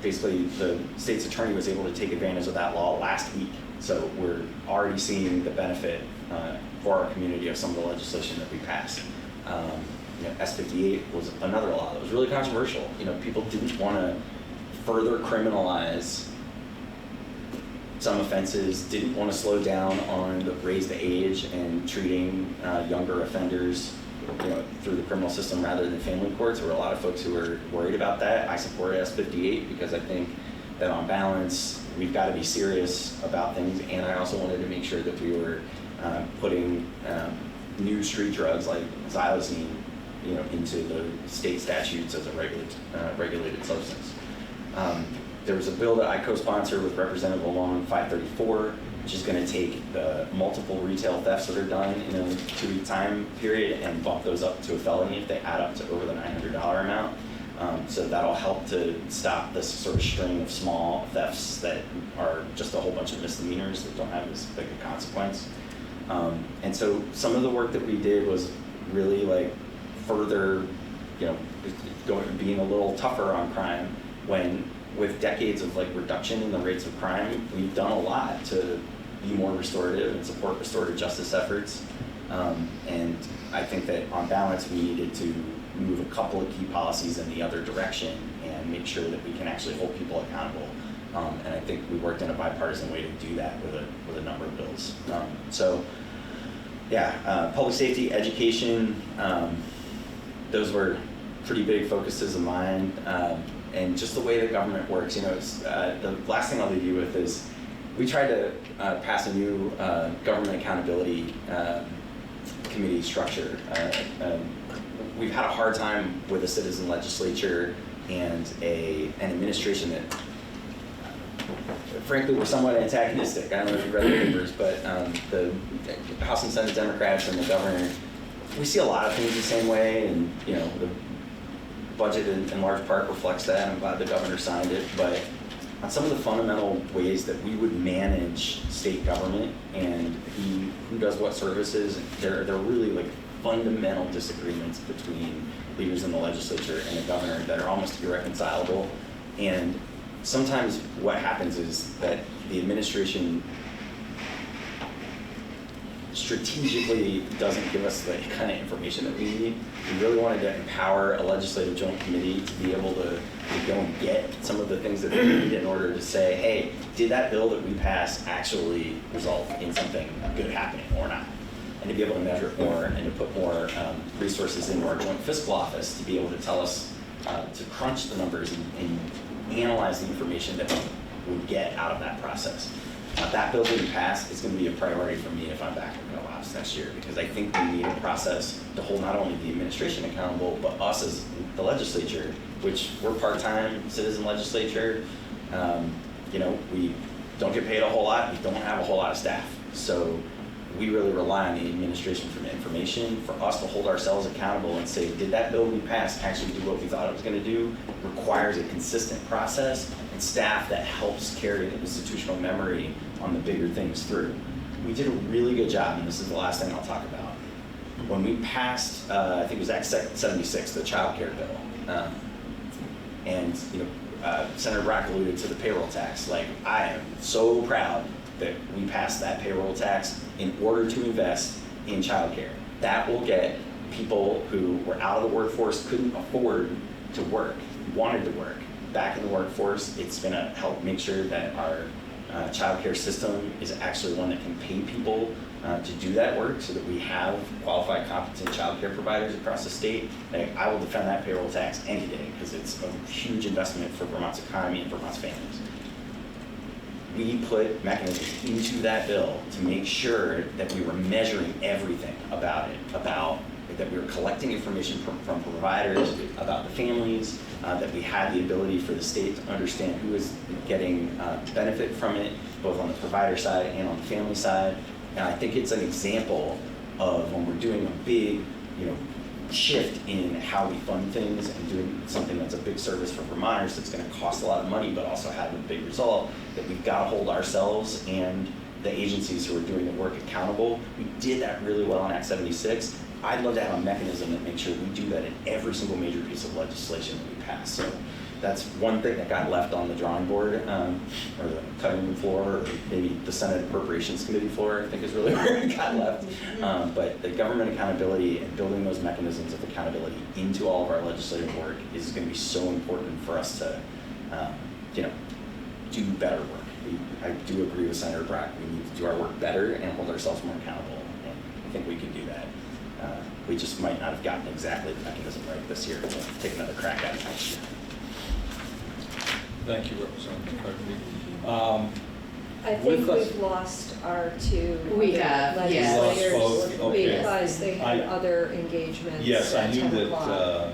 basically the state's attorney was able to take advantage of that law last week. So we're already seeing the benefit for our community of some of the legislation that we passed. S58 was another law that was really controversial. People didn't want to further criminalize some offenses, didn't want to slow down on the raise the age and treating younger offenders through the criminal system rather than family courts. There were a lot of folks who were worried about that. I supported S58 because I think that on balance, we've got to be serious about things, and I also wanted to make sure that we were putting new street drugs like xylazine into the state statutes as a regulated substance. There was a bill that I co-sponsored with Representative Long, 534, which is going to take the multiple retail thefts that are done in a 2-week time period and bump those up to a felony if they add up to over the $900 amount. So that'll help to stop this sort of string of small thefts that are just a whole bunch of misdemeanors that don't have as big a consequence. And so some of the work that we did was really like further, being a little tougher on crime when, with decades of reduction in the rates of crime, we've done a lot to be more restorative and support restorative justice efforts. And I think that on balance, we needed to move a couple of key policies in the other direction and make sure that we can actually hold people accountable. And I think we worked in a bipartisan way to do that with a number of bills. Public safety, education, those were pretty big focuses of mine. And just the way the government works, the last thing I'll leave you with is we tried to pass a new government accountability committee structure. We've had a hard time with a citizen legislature and an administration that, frankly, we're somewhat antagonistic. I don't know if you've read the papers, but the House and Senate Democrats and the governor, we see a lot of things the same way, and the budget in large part reflects that. I'm glad the governor signed it, but on some of the fundamental ways that we would manage state government and who does what services, there are really like fundamental disagreements between leaders in the legislature and the governor that are almost irreconcilable. And sometimes what happens is that the administration strategically doesn't give us the kind of information that we need. We really wanted to empower a legislative joint committee to be able to go and get some of the things that they need in order to say, hey, did that bill that we passed actually result in something good happening or not? And to be able to measure it more and to put more resources into our joint fiscal office to be able to tell us, to crunch the numbers and analyze the information that we would get out of that process. That bill being passed is going to be a priority for me if I'm back in the office next year, because I think we need a process to hold not only the administration accountable, but us as the legislature, which we're part-time citizen legislature. We don't get paid a whole lot. We don't have a whole lot of staff. So we really rely on the administration for information, for us to hold ourselves accountable and say, did that bill we passed actually do what we thought it was going to do? Requires a consistent process and staff that helps carry the institutional memory on the bigger things through. We did a really good job, and this is the last thing I'll talk about. When we passed, I think it was Act 76, the child care bill, Senator Brock alluded to the payroll tax. Like, I am so proud that we passed that payroll tax in order to invest in childcare. That will get people who were out of the workforce, couldn't afford to work, wanted to work, back in the workforce. It's gonna help make sure that our childcare system is actually one that can pay people to do that work so that we have qualified, competent childcare providers across the state. I will defend that payroll tax any day because it's a huge investment for Vermont's economy and Vermont's families. We put mechanisms into that bill to make sure that we were measuring everything about it, that we were collecting information from providers, about the families, that we had the ability for the state to understand who is getting benefit from it, both on the provider side and on the family side. And I think it's an example of when we're doing a big, shift in how we fund things and doing something that's a big service for Vermonters that's going to cost a lot of money but also have a big result, that we've got to hold ourselves and the agencies who are doing the work accountable. We did that really well in Act 76. I'd love to have a mechanism that makes sure we do that in every single major piece of legislation that we pass. So that's one thing that got left on the drawing board, or the cutting room floor, or maybe the Senate Appropriations Committee floor, I think is really where it got left. But the government accountability and building those mechanisms of accountability into all of our legislative work is going to be so important for us to, do better work. I do agree with Senator Brock. We need to do our work better and hold ourselves more accountable. And I think we can do that. We just might not have gotten exactly the mechanism right this year. We'll take another crack at it next year. Thank you, Representative McCarthy. I think we've lost our two We have, yes. legislators Lost both, okay. because they had other engagements Yes, I at knew 10 that, o'clock. I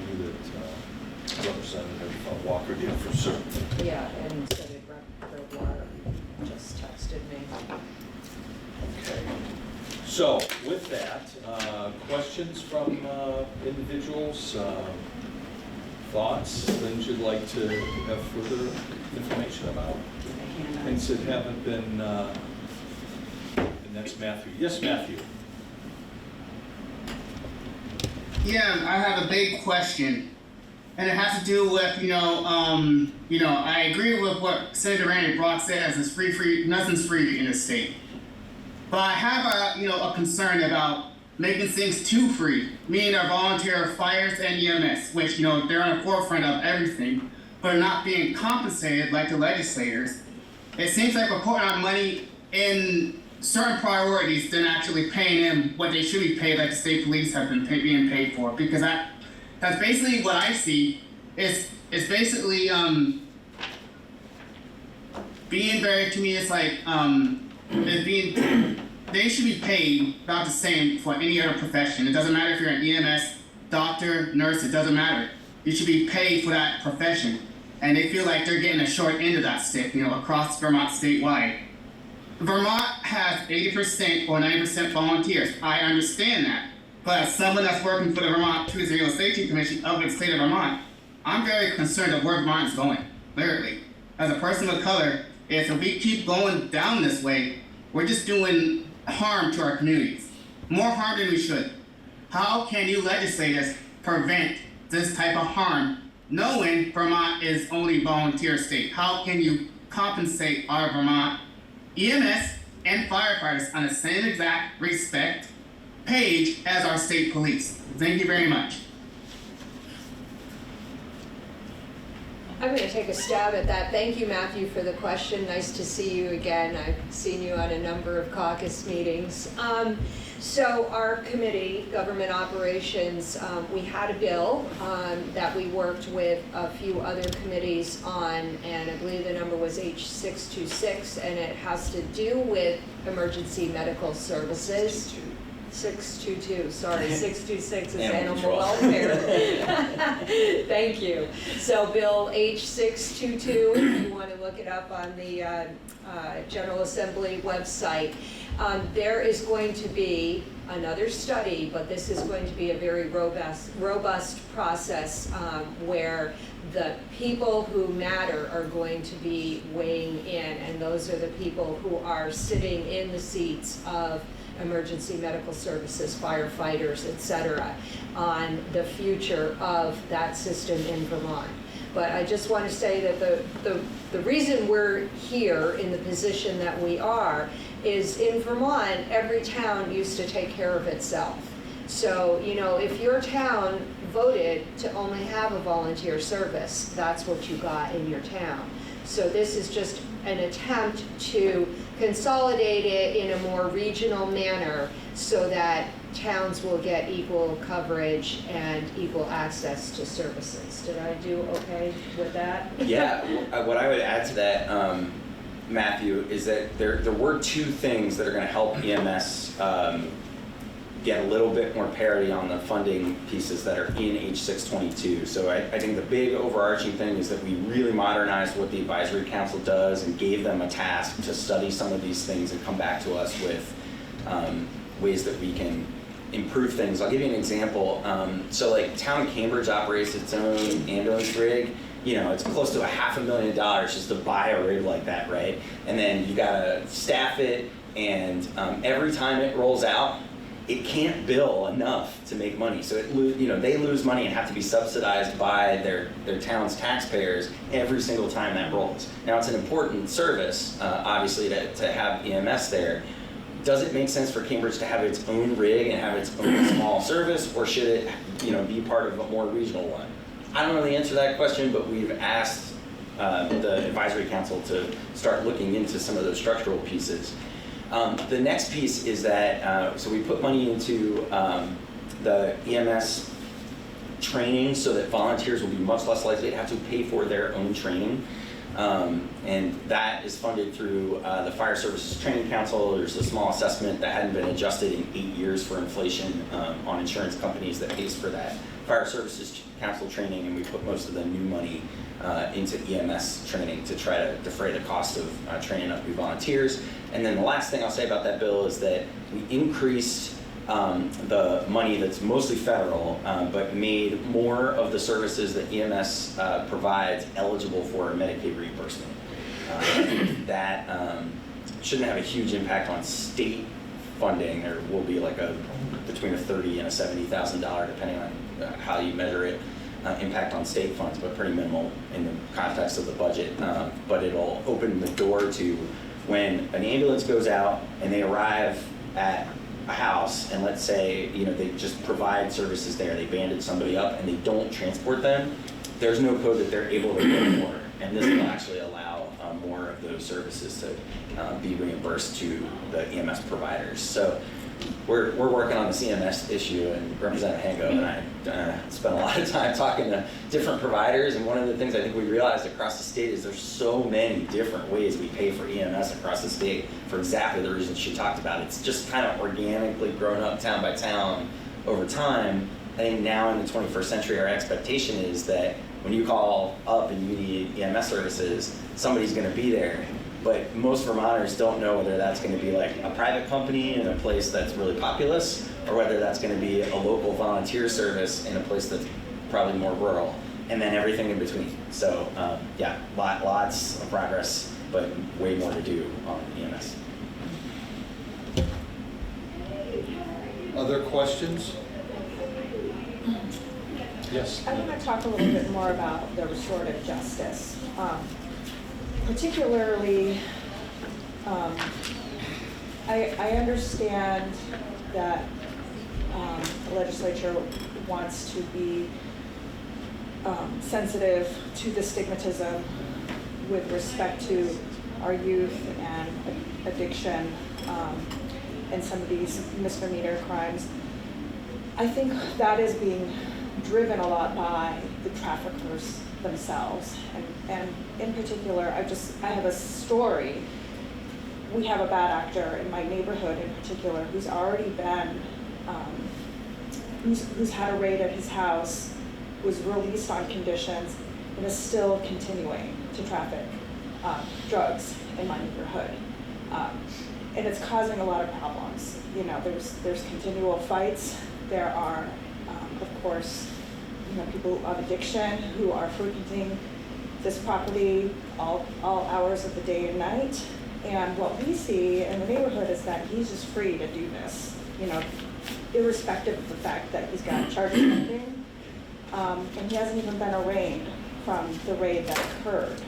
knew that Representative Walker did for certain. Yeah, and so did Rep. Gregoire, just texted me. Okay. So with that, questions from individuals, thoughts, things you'd like to have further information about? Things that haven't been, and that's Matthew. Yes, Matthew. Yeah, I have a big question, and it has to do with, I agree with what Senator Randy Brock said, as it's free, nothing's free in this state. But I have a concern about making things too free, meaning our volunteer fires and EMS, which, they're on the forefront of everything, but are not being compensated like the legislators. It seems like we're putting our money in certain priorities than actually paying them what they should be paid, like the state police have been being paid for. Because that's basically what I see. It's basically being very, to me, it's like it's being they should be paid about the same for any other profession. It doesn't matter if you're an EMS, doctor, nurse, it doesn't matter. You should be paid for that profession. And they feel like they're getting a short end of that stick, across Vermont statewide. Vermont has 80% or 90% volunteers. I understand that. But as someone that's working for the Vermont Tourism and Real Estate Commission of the state of Vermont, I'm very concerned of where Vermont is going, literally. As a person of color, if we keep going down this way, we're just doing harm to our communities. More harm than we should. How can you legislators prevent this type of harm, knowing Vermont is only volunteer state? How can you compensate our Vermont EMS and firefighters on the same exact respect page as our state police? Thank you very much. I'm going to take a stab at that. Thank you, Matthew, for the question. Nice to see you again. I've seen you on a number of caucus meetings. So our committee, Government Operations, we had a bill that we worked with a few other committees on, and I believe the number was H626, and it has to do with emergency medical services. 622, sorry, 626 is animal welfare. Thank you. So Bill H622, if you want to look it up on the General Assembly website, there is going to be another study, but this is going to be a very robust process where the people who matter are going to be weighing in, and those are the people who are sitting in the seats of emergency medical services, firefighters, etc., on the future of that system in Vermont. But I just want to say that the reason we're here in the position that we are is in Vermont, every town used to take care of itself. So, if your town voted to only have a volunteer service, that's what you got in your town. So this is just an attempt to consolidate it in a more regional manner so that towns will get equal coverage and equal access to services. Did I do okay with that? Yeah, what I would add to that, Matthew, is that there were two things that are going to help EMS get a little bit more parity on the funding pieces that are in H622. So I think the big overarching thing is that we really modernized what the advisory council does and gave them a task to study some of these things and come back to us with ways that we can improve things. I'll give you an example. So like Town of Cambridge operates its own ambulance rig. It's close to $500,000 just to buy a rig like that, right? And then you gotta staff it, and every time it rolls out, it can't bill enough to make money. So they lose money and have to be subsidized by their town's taxpayers every single time that rolls. Now it's an important service, obviously, to have EMS there. Does it make sense for Cambridge to have its own rig and have its own small service, or should it be part of a more regional one? I don't know the answer to that question, but we've asked the advisory council to start looking into some of those structural pieces. The next piece is that, so we put money into the EMS training so that volunteers will be much less likely to have to pay for their own training. And that is funded through the Fire Services Training Council. There's a small assessment that hadn't been adjusted in 8 years for inflation on insurance companies that pays for that Fire Services Council training, and we put most of the new money into EMS training to try to defray the cost of training up new volunteers. And then the last thing I'll say about that bill is that we increased the money that's mostly federal, but made more of the services that EMS provides eligible for Medicaid reimbursement. That shouldn't have a huge impact on state funding. There will be like between a $30,000 and a $70,000, depending on how you measure it, impact on state funds, but pretty minimal in the context of the budget. But it'll open the door to when an ambulance goes out and they arrive at a house, and let's say they just provide services there, they bandage somebody up and they don't transport them, there's no code that they're able to pay for, and this will actually allow more of those services to be reimbursed to the EMS providers. So we're working on the CMS issue, and Representative Hango and I spent a lot of time talking to different providers, and one of the things I think we realized across the state is there's so many different ways we pay for EMS across the state for exactly the reasons she talked about. It's just kind of organically grown up town by town over time. I think now in the 21st century, our expectation is that when you call up and you need EMS services, somebody's going to be there. But most Vermonters don't know whether that's going to be like a private company in a place that's really populous, or whether that's going to be a local volunteer service in a place that's probably more rural, and then everything in between. So yeah, lots of progress, but way more to do on EMS. Other questions? Yes. I want to talk a little bit more about the restorative justice. Particularly, I understand that the legislature wants to be sensitive to the stigmatism with respect to our youth and addiction and some of these misdemeanor crimes. I think that is being driven a lot by the traffickers themselves, and in particular, I have a story. We have a bad actor in my neighborhood in particular who's already been, who's had a raid at his house, was released on conditions, and is still continuing to traffic drugs in my neighborhood, and it's causing a lot of problems. You know, there's continual fights. There are, of course, people of addiction who are frequenting this property all hours of the day and night. And what we see in the neighborhood is that he's just free to do this, irrespective of the fact that he's got charges pending. And he hasn't even been arraigned from the raid that occurred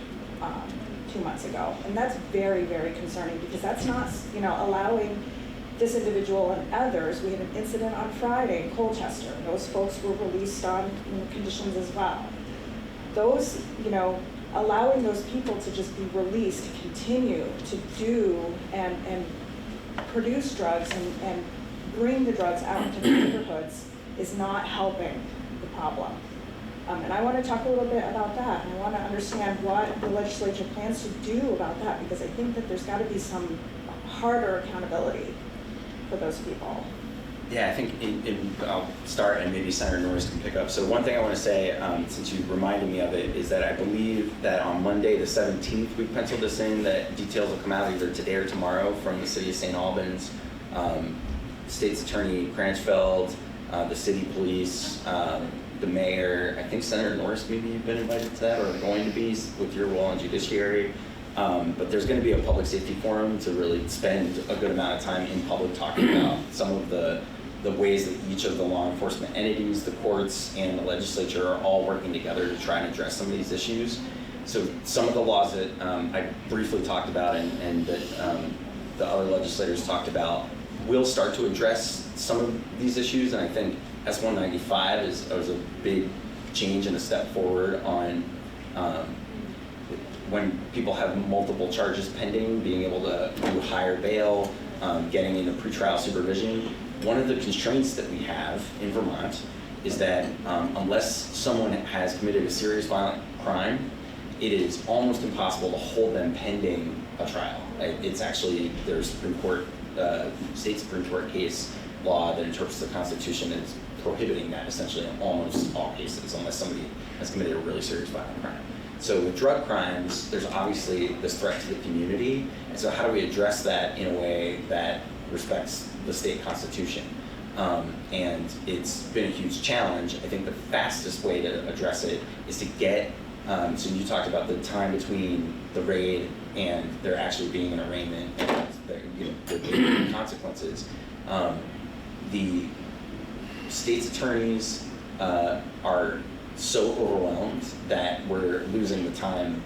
2 months ago. And that's very, very concerning, because that's not, allowing this individual and others. We had an incident on Friday in Colchester. Those folks were released on conditions as well. Those, allowing those people to just be released to continue to do and produce drugs and bring the drugs out into the neighborhoods is not helping the problem. And I want to talk a little bit about that. And I want to understand what the legislature plans to do about that, because I think that there's got to be some harder accountability for those people. Yeah, I think I'll start, and maybe Senator Norris can pick up. So one thing I want to say, since you reminded me of it, is that I believe that on Monday the 17th, we penciled this in, that details will come out either today or tomorrow from the city of St. Albans, State's Attorney Cranchfeld, the city police, the mayor. I think Senator Norris, maybe you've been invited to that, or are going to be with your role in judiciary. But there's going to be a public safety forum to really spend a good amount of time in public talking about some of the ways that each of the law enforcement entities, the courts, and the legislature are all working together to try and address some of these issues. So some of the laws that I briefly talked about and that the other legislators talked about will start to address some of these issues, and I think S-195 was a big change and a step forward on when people have multiple charges pending, being able to do higher bail, getting into pretrial supervision. One of the constraints that we have in Vermont is that unless someone has committed a serious violent crime, it is almost impossible to hold them pending a trial. It's actually, there's state Supreme Court case law that interprets the Constitution as prohibiting that essentially in almost all cases, unless somebody has committed a really serious violent crime. So with drug crimes, there's obviously this threat to the community, and so how do we address that in a way that respects the state constitution? And it's been a huge challenge. I think the fastest way to address it is to get, so you talked about the time between the raid and there actually being an arraignment and the consequences. The state's attorneys are so overwhelmed that we're losing the time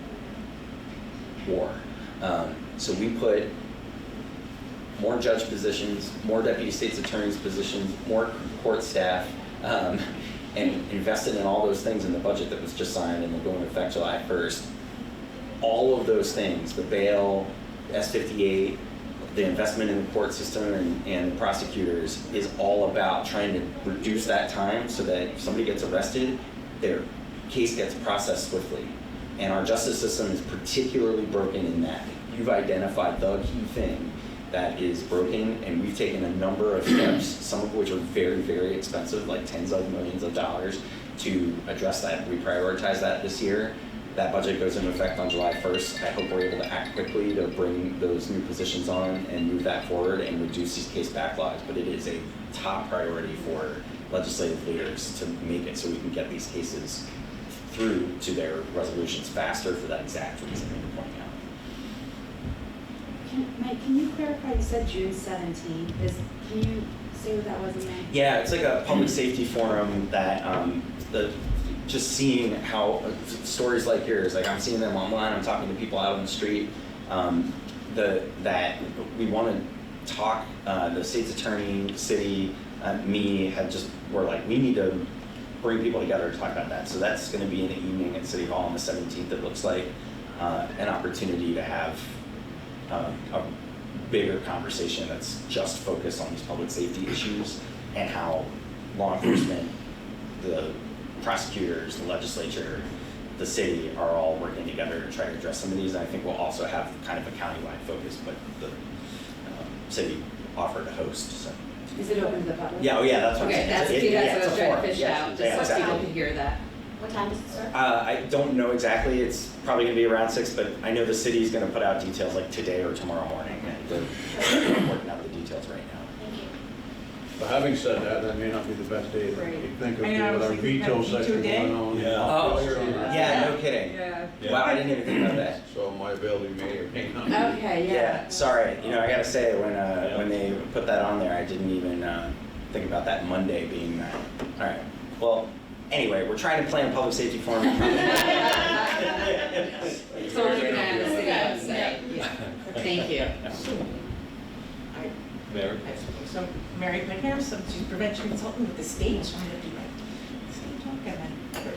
war. So we put more judge positions, more deputy state's attorneys positions, more court staff, and invested in all those things in the budget that was just signed and will go into effect July 1st. All of those things, the bail, S-58, the investment in the court system and the prosecutors is all about trying to reduce that time so that if somebody gets arrested, their case gets processed swiftly. And our justice system is particularly broken in that. You've identified the key thing that is broken, and we've taken a number of steps, some of which are very, very expensive, like tens of millions of dollars, to address that. We prioritize that this year. That budget goes into effect on July 1st. I hope we're able to act quickly to bring those new positions on and move that forward and reduce these case backlogs. But it is a top priority for legislative leaders to make it so we can get these cases through to their resolutions faster for that exact reason that you're pointing out. Mike, can you clarify, you said June 17th, can you say what that was again? Yeah, it's like a public safety forum that just seeing how stories like yours, like I'm seeing them online, I'm talking to people out on the street, that we want to talk, the state's attorney, city, me, we're like, we need to bring people together to talk about that. So that's going to be in the evening at City Hall on the 17th, it looks like, an opportunity to have a bigger conversation that's just focused on these public safety issues and how law enforcement, the prosecutors, the legislature, the city are all working together to try to address some of these. And I think we'll also have kind of a countywide focus, but the city offered to host. So. Is it open to the public? Yeah, oh yeah, that's what okay, I'm saying. That's what I was trying to fish yes, out, yeah, just so exactly. people can hear that. What time does it start? I don't know exactly. It's probably going to be around 6, but I know the city is going to put out details like today or tomorrow morning, and they're working out the details right now. Thank you. But having said that, that may not be the best day to think of with our veto session going on. Yeah. Oh, yeah, no kidding. Yeah. Wow, I didn't even think about that. So my ability may or may not be. Okay, Yeah, sorry. You know, I gotta say, when they put that on there, I didn't even think about that Monday being that. All right. Well, anyway, we're trying to plan a public safety forum. So we're keeping an eye on the city website. Yeah. Thank you. Mary? So Mary Pickner, substance use prevention consultant with the state, trying to do my state talk. And then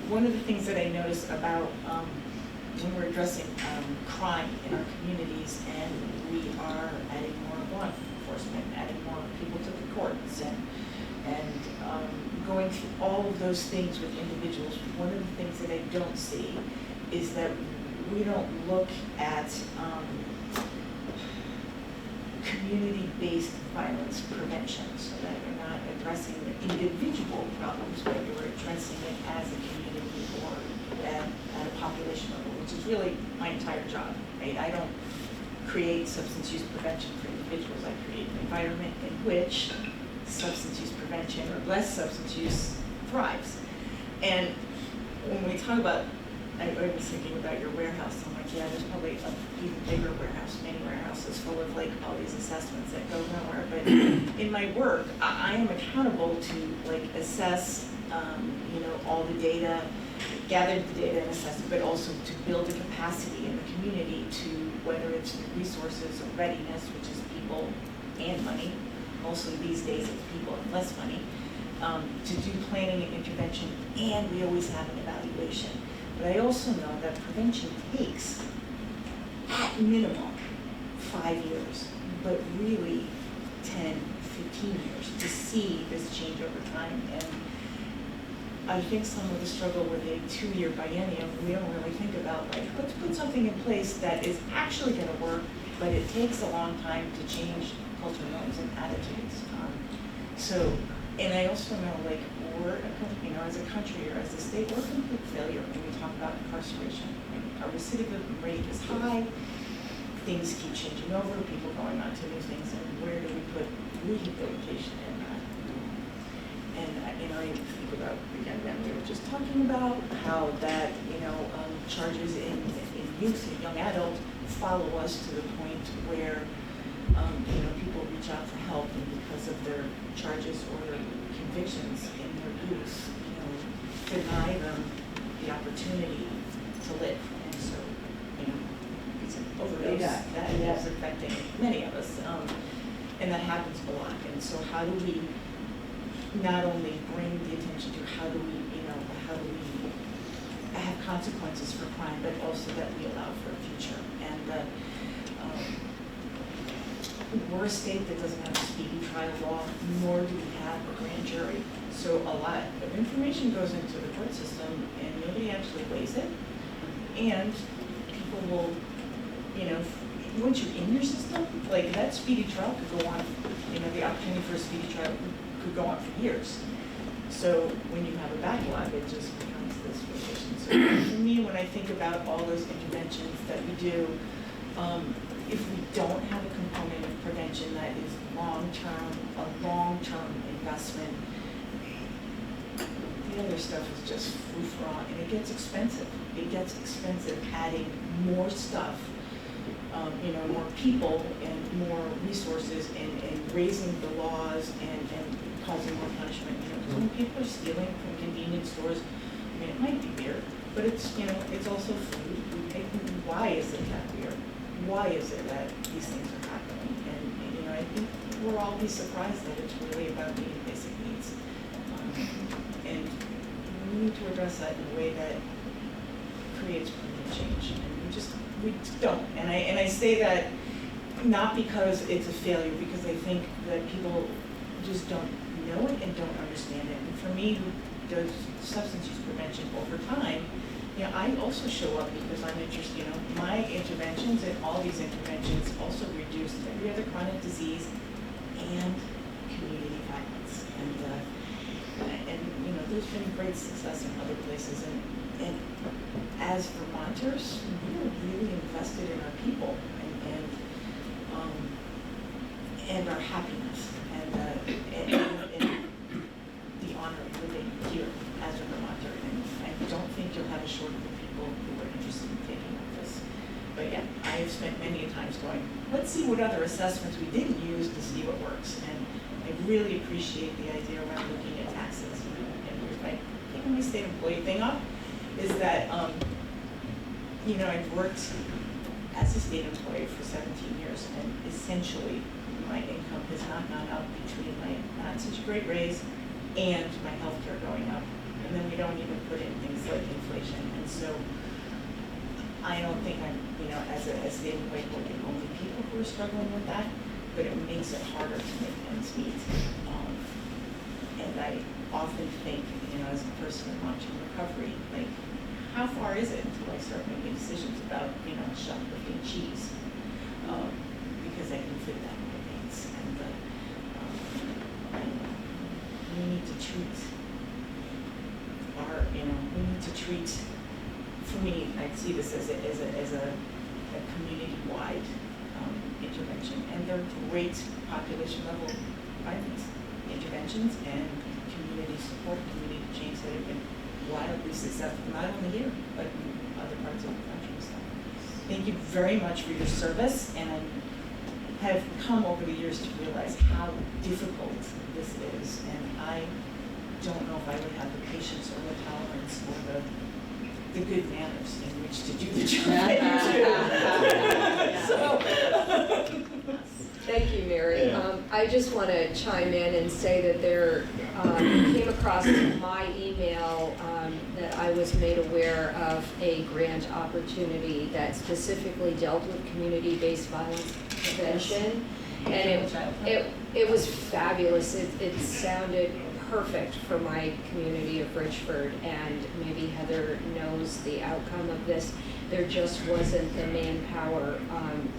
one of the things that I noticed about when we're addressing crime in our communities, and we are adding more law enforcement, adding more people to the courts, and going through all of those things with individuals. One of the things that I don't see is that we don't look at community-based violence prevention, so that you're not addressing the individual problems, but you're addressing it as a community or at a population level, which is really my entire job, right? I don't create substance use prevention for individuals. I create an environment in which substance use prevention or less substance use thrives. And when we talk about, I was thinking about your warehouse, I'm like, yeah, there's probably an even bigger warehouse, many warehouses full of like all these assessments that go nowhere. But in my work, I am accountable to like assess, you know, all the data, gather the data and assess it, but also to build a capacity in the community to, whether it's resources or readiness, which is people and money. Mostly these days it's people and less money, to do planning and intervention, and we always have an evaluation. But I also know that prevention takes, at minimum, 5 years, but really 10, 15 years to see this change over time. And I think some of the struggle with a 2-year biennium, we don't really think about, like, let's put something in place that is actually going to work, but it takes a long time to change cultural norms and attitudes. And I also know, like, we're, you know, as a country or as a state, we're a complete failure when we talk about incarceration. Like, our recidivism rate is high, things keep changing over, people going on to new things, and where do we put rehabilitation in that? And, you know, I think about the young men we were just talking about, how that, you know, charges in youth and young adult follow us to the point where you know, people reach out for help, and because of their charges or their convictions in their youth, you know, deny them the opportunity to live. And so, you know, it's an overdose that is affecting many of us, and that happens a lot. And so, how do we not only bring the attention to how do we, you know, how do we have consequences for crime, but also that we allow for a future, and that we're a state that doesn't have a speedy trial law, nor do we have a grand jury. So a lot of information goes into the court system and nobody actually weighs it. And people will, once you're in your system, like that speedy trial could go on, the opportunity for a speedy trial could go on for years. So when you have a backlog, it just becomes this relation. So for me, when I think about all those interventions that we do, if we don't have a component of prevention that is a long-term investment, the other stuff is just frou-frou, and it gets expensive. It gets expensive adding more stuff, more people and more resources and raising the laws and causing more punishment. Because when people are stealing from convenience stores, it might be weird, but it's also food. Why is it that weird? Why is it that these things are happening? And I think we'll all be surprised that it's really about meeting basic needs. And we need to address that in a way that creates permanent change. And we don't. And I say that not because it's a failure, because I think that people just don't know it and don't understand it. And for me, who does substance use prevention over time, I also show up because I'm interested. My interventions and all these interventions also reduce every other chronic disease and community violence. And there's been great success in other places. And as Vermonters, we're really invested in our people and our happiness and the honor of living here as a Vermonter. And I don't think you'll have a shortage of people who are interested in taking up this. But yeah, I have spent many times going, let's see what other assessments we didn't use to see what works. And I really appreciate the idea around looking at taxes. And here's my taking my state employee thing up, is that I've worked as a state employee for 17 years, and essentially my income has not gone up between my not such a great raise and my healthcare going up. And then we don't even put in things like inflation. And so I don't think I'm, as a state employee, we're the only people who are struggling with that, but it makes it harder to make ends meet. And I often think, as a person in long-term recovery, like, how far is it until I start making decisions about, shoplifting cheese? Because I can fit that in my veins. And we need to treat for me, I see this as a community-wide intervention. And they're great population level violence interventions and community support, community change that have been wildly successful, not only here, but in other parts of the country. So thank you very much for your service, and I have come over the years to realize how difficult this is, and I don't know if I would have the patience or the tolerance or the good manners in which to do the job that you do. Thank you, Mary. I just want to chime in and say that there came across my email that I was made aware of a grant opportunity that specifically dealt with community-based violence prevention, and it was fabulous. It sounded perfect for my community of Richford, and maybe Heather knows the outcome of this. There just wasn't the manpower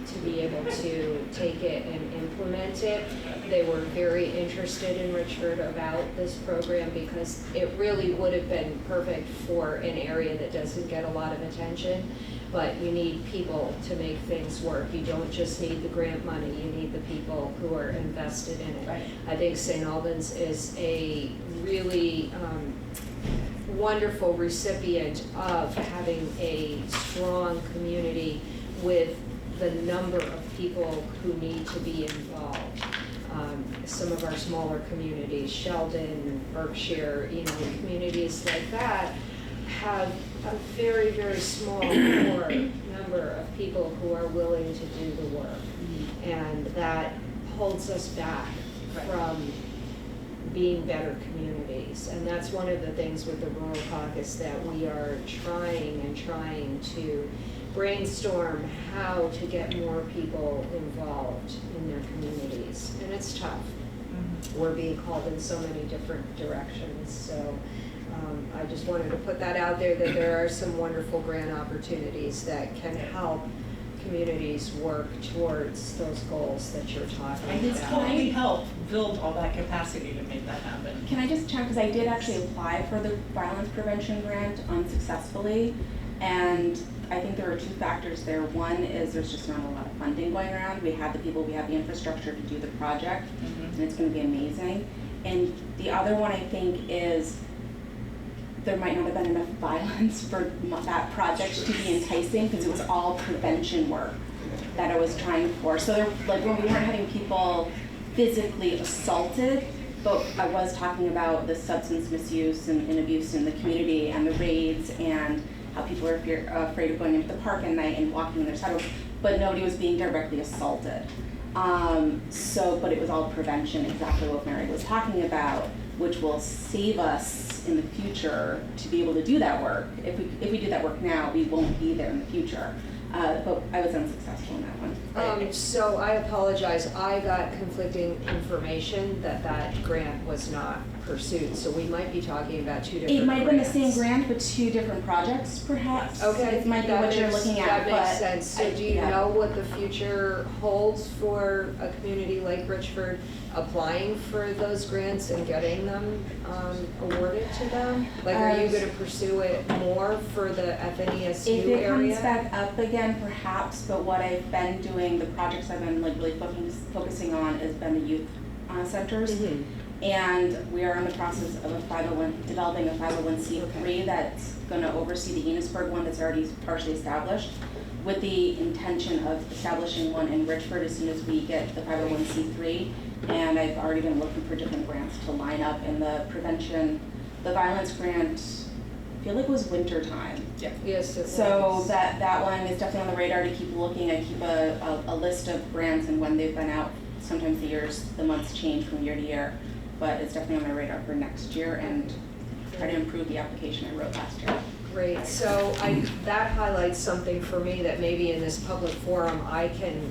to be able to take it and implement it. They were very interested in Richford about this program because it really would have been perfect for an area that doesn't get a lot of attention, but you need people to make things work. You don't just need the grant money, you need the people who are invested in it. Right. I think St. Albans is a really wonderful recipient of having a strong community with the number of people who need to be involved. Some of our smaller communities, Sheldon, Berkshire, communities like that, have a very, very small core number of people who are willing to do the work. And that holds us back from being better communities. And that's one of the things with the Rural Caucus that we are trying to brainstorm how to get more people involved in their communities, and it's tough. We're being called in so many different directions, so I just wanted to put that out there, that there are some wonderful grant opportunities that can help communities work towards those goals that you're talking about. And it's totally helped build all that capacity to make that happen. Can I just check, because I did actually apply for the violence prevention grant unsuccessfully, and I think there are 2 factors there. One is there's just not a lot of funding going around. We have the people, we have the infrastructure to do the project, and it's going to be amazing. And the other one, I think, is there might not have been enough violence for that project to be enticing, because it was all prevention work that I was trying for. So there, like, when we weren't having people physically assaulted, but I was talking about the substance misuse and abuse in the community, and the raids, and how people are afraid of going into the park at night and walking on their sidewalks, but nobody was being directly assaulted. But it was all prevention, exactly what Mary was talking about, which will save us in the future to be able to do that work. If we do that work now, we won't be there in the future. But I was unsuccessful in that one. So I apologize, I got conflicting information that grant was not pursued, so we might be talking about 2 different It might have been the grants. same grant, but 2 different projects, perhaps. Okay, It might be that what you're makes- looking at, That makes but sense. So do you know what the future holds for a community like Richford applying for those grants and getting them awarded to them? Like, are you gonna pursue it more for the FNESU If it area? comes back up again, perhaps, but what I've been doing, the projects I've been like really focusing on has been the youth centers. And we are in the process of developing a 501c3 that's gonna oversee the Enosburg one that's already partially established, with the intention of establishing one in Richford as soon as we get the 501c3. And I've already been looking for different grants to line up, in the violence grant, I feel like it was winter time. Yeah. Yes, it So was. that one is definitely on the radar to keep looking. I keep a list of grants and when they've been out. Sometimes the months change from year to year, but it's definitely on my radar for next year, and try to improve the application I wrote last year. Great, so that highlights something for me that maybe in this public forum I can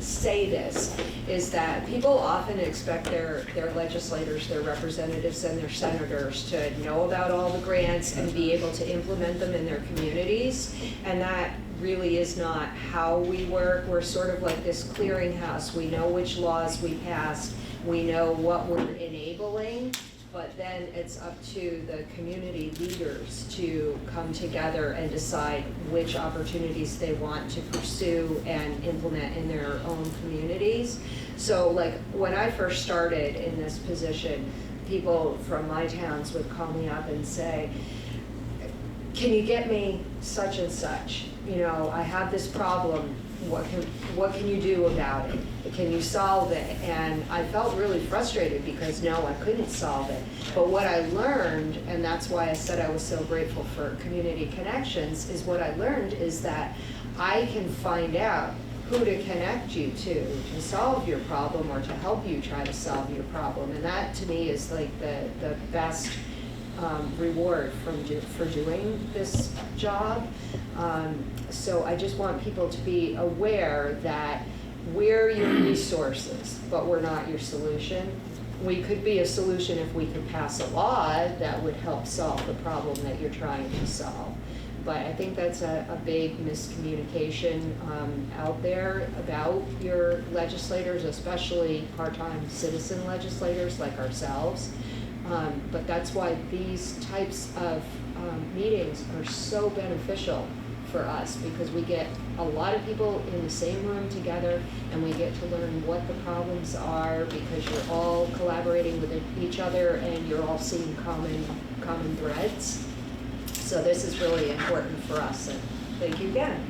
say this, is that people often expect their legislators, their representatives, and their senators to know about all the grants and be able to implement them in their communities, and that really is not how we work. We're sort of like this clearinghouse. We know which laws we passed, we know what we're enabling, but then it's up to the community leaders to come together and decide which opportunities they want to pursue and implement in their own communities. So like when I first started in this position, people from my towns would call me up and say, can you get me such and such? You know, I have this problem, what can you do about it? Can you solve it? And I felt really frustrated because no, I couldn't solve it. But what I learned, and that's why I said I was so grateful for Community Connections, is what I learned is that I can find out who to connect you to solve your problem or to help you try to solve your problem. And that to me is like the best reward for doing this job. So I just want people to be aware that we're your resources, but we're not your solution. We could be a solution if we could pass a law that would help solve the problem that you're trying to solve. But I think that's a big miscommunication out there about your legislators, especially part-time citizen legislators like ourselves. But that's why these types of meetings are so beneficial for us, because we get a lot of people in the same room together and we get to learn what the problems are, because you're all collaborating with each other and you're all seeing common threads. So this is really important for us, and thank you again.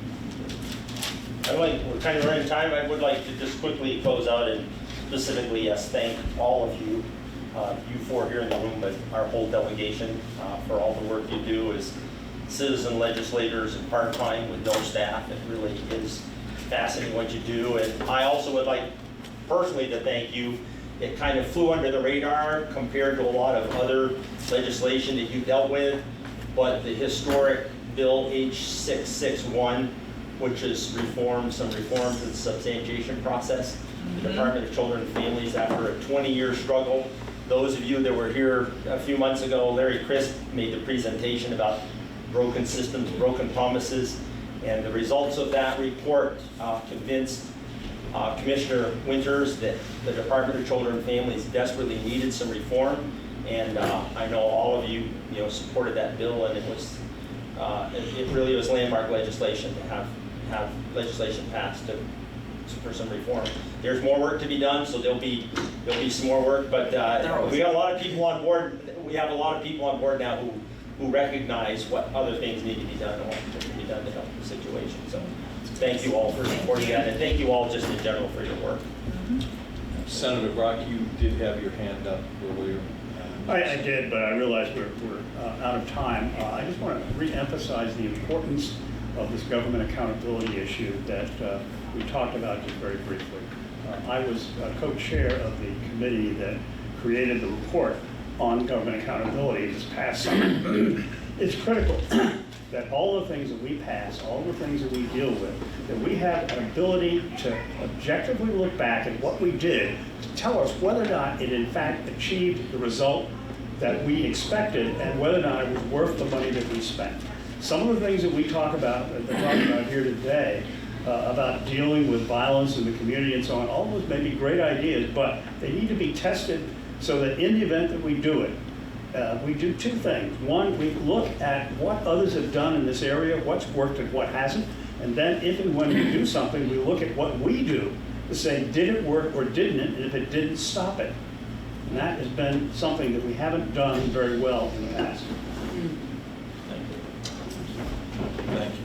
We're kind of running time. I would like to just quickly close out and specifically, yes, thank all of you, you four here in the room, but our whole delegation for all the work you do as citizen legislators and part-time with no staff. It really is fascinating what you do. And I also would like personally to thank you. It kind of flew under the radar compared to a lot of other legislation that you dealt with, but the historic Bill H661 which is some reform to the substantiation process. The Department of Children and Families, after a 20-year struggle. Those of you that were here a few months ago, Larry Crisp made the presentation about broken systems, broken promises, and the results of that report convinced Commissioner Winters that the Department of Children and Families desperately needed some reform, and I know all of you, supported that bill, and it was it really was landmark legislation to have legislation passed for some reform. There's more work to be done, so there'll be some more work, but we got a lot of people on board. We have a lot of people on board now who recognize what other things need to be done and what can be done to help the situation. So thank you all for supporting that, and thank you all just in general for your work. Senator Brock, you did have your hand up earlier. I did, but I realized we're out of time. I just want to re-emphasize the importance of this government accountability issue that we talked about just very briefly. I was co-chair of the committee that created the report on government accountability this past summer. It's critical that all the things that we pass, all the things that we deal with, that we have an ability to objectively look back at what we did to tell us whether or not it in fact achieved the result that we expected and whether or not it was worth the money that we spent. Some of the things that we talk about here today, about dealing with violence in the community and so on, all those may be great ideas, but they need to be tested so that in the event that we do it, we do two things. One, we look at what others have done in this area, what's worked and what hasn't, and then if and when we do something, we look at what we do to say, did it work or didn't it, and if it didn't, stop it. And that has been something that we haven't done very well in the past. Thank you.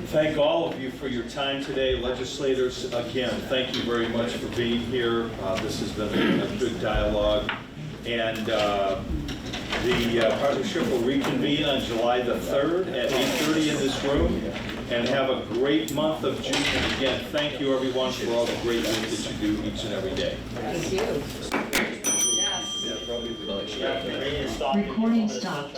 Thank all of you for your time today. Legislators, again, thank you very much for being here. This has been a good dialogue. And the partnership will reconvene on July the 3rd at 8:30 in this room. And have a great month of June. And again, thank you everyone for all the great work that you do each and every day. Thank you. Yeah, probably. Recording stopped.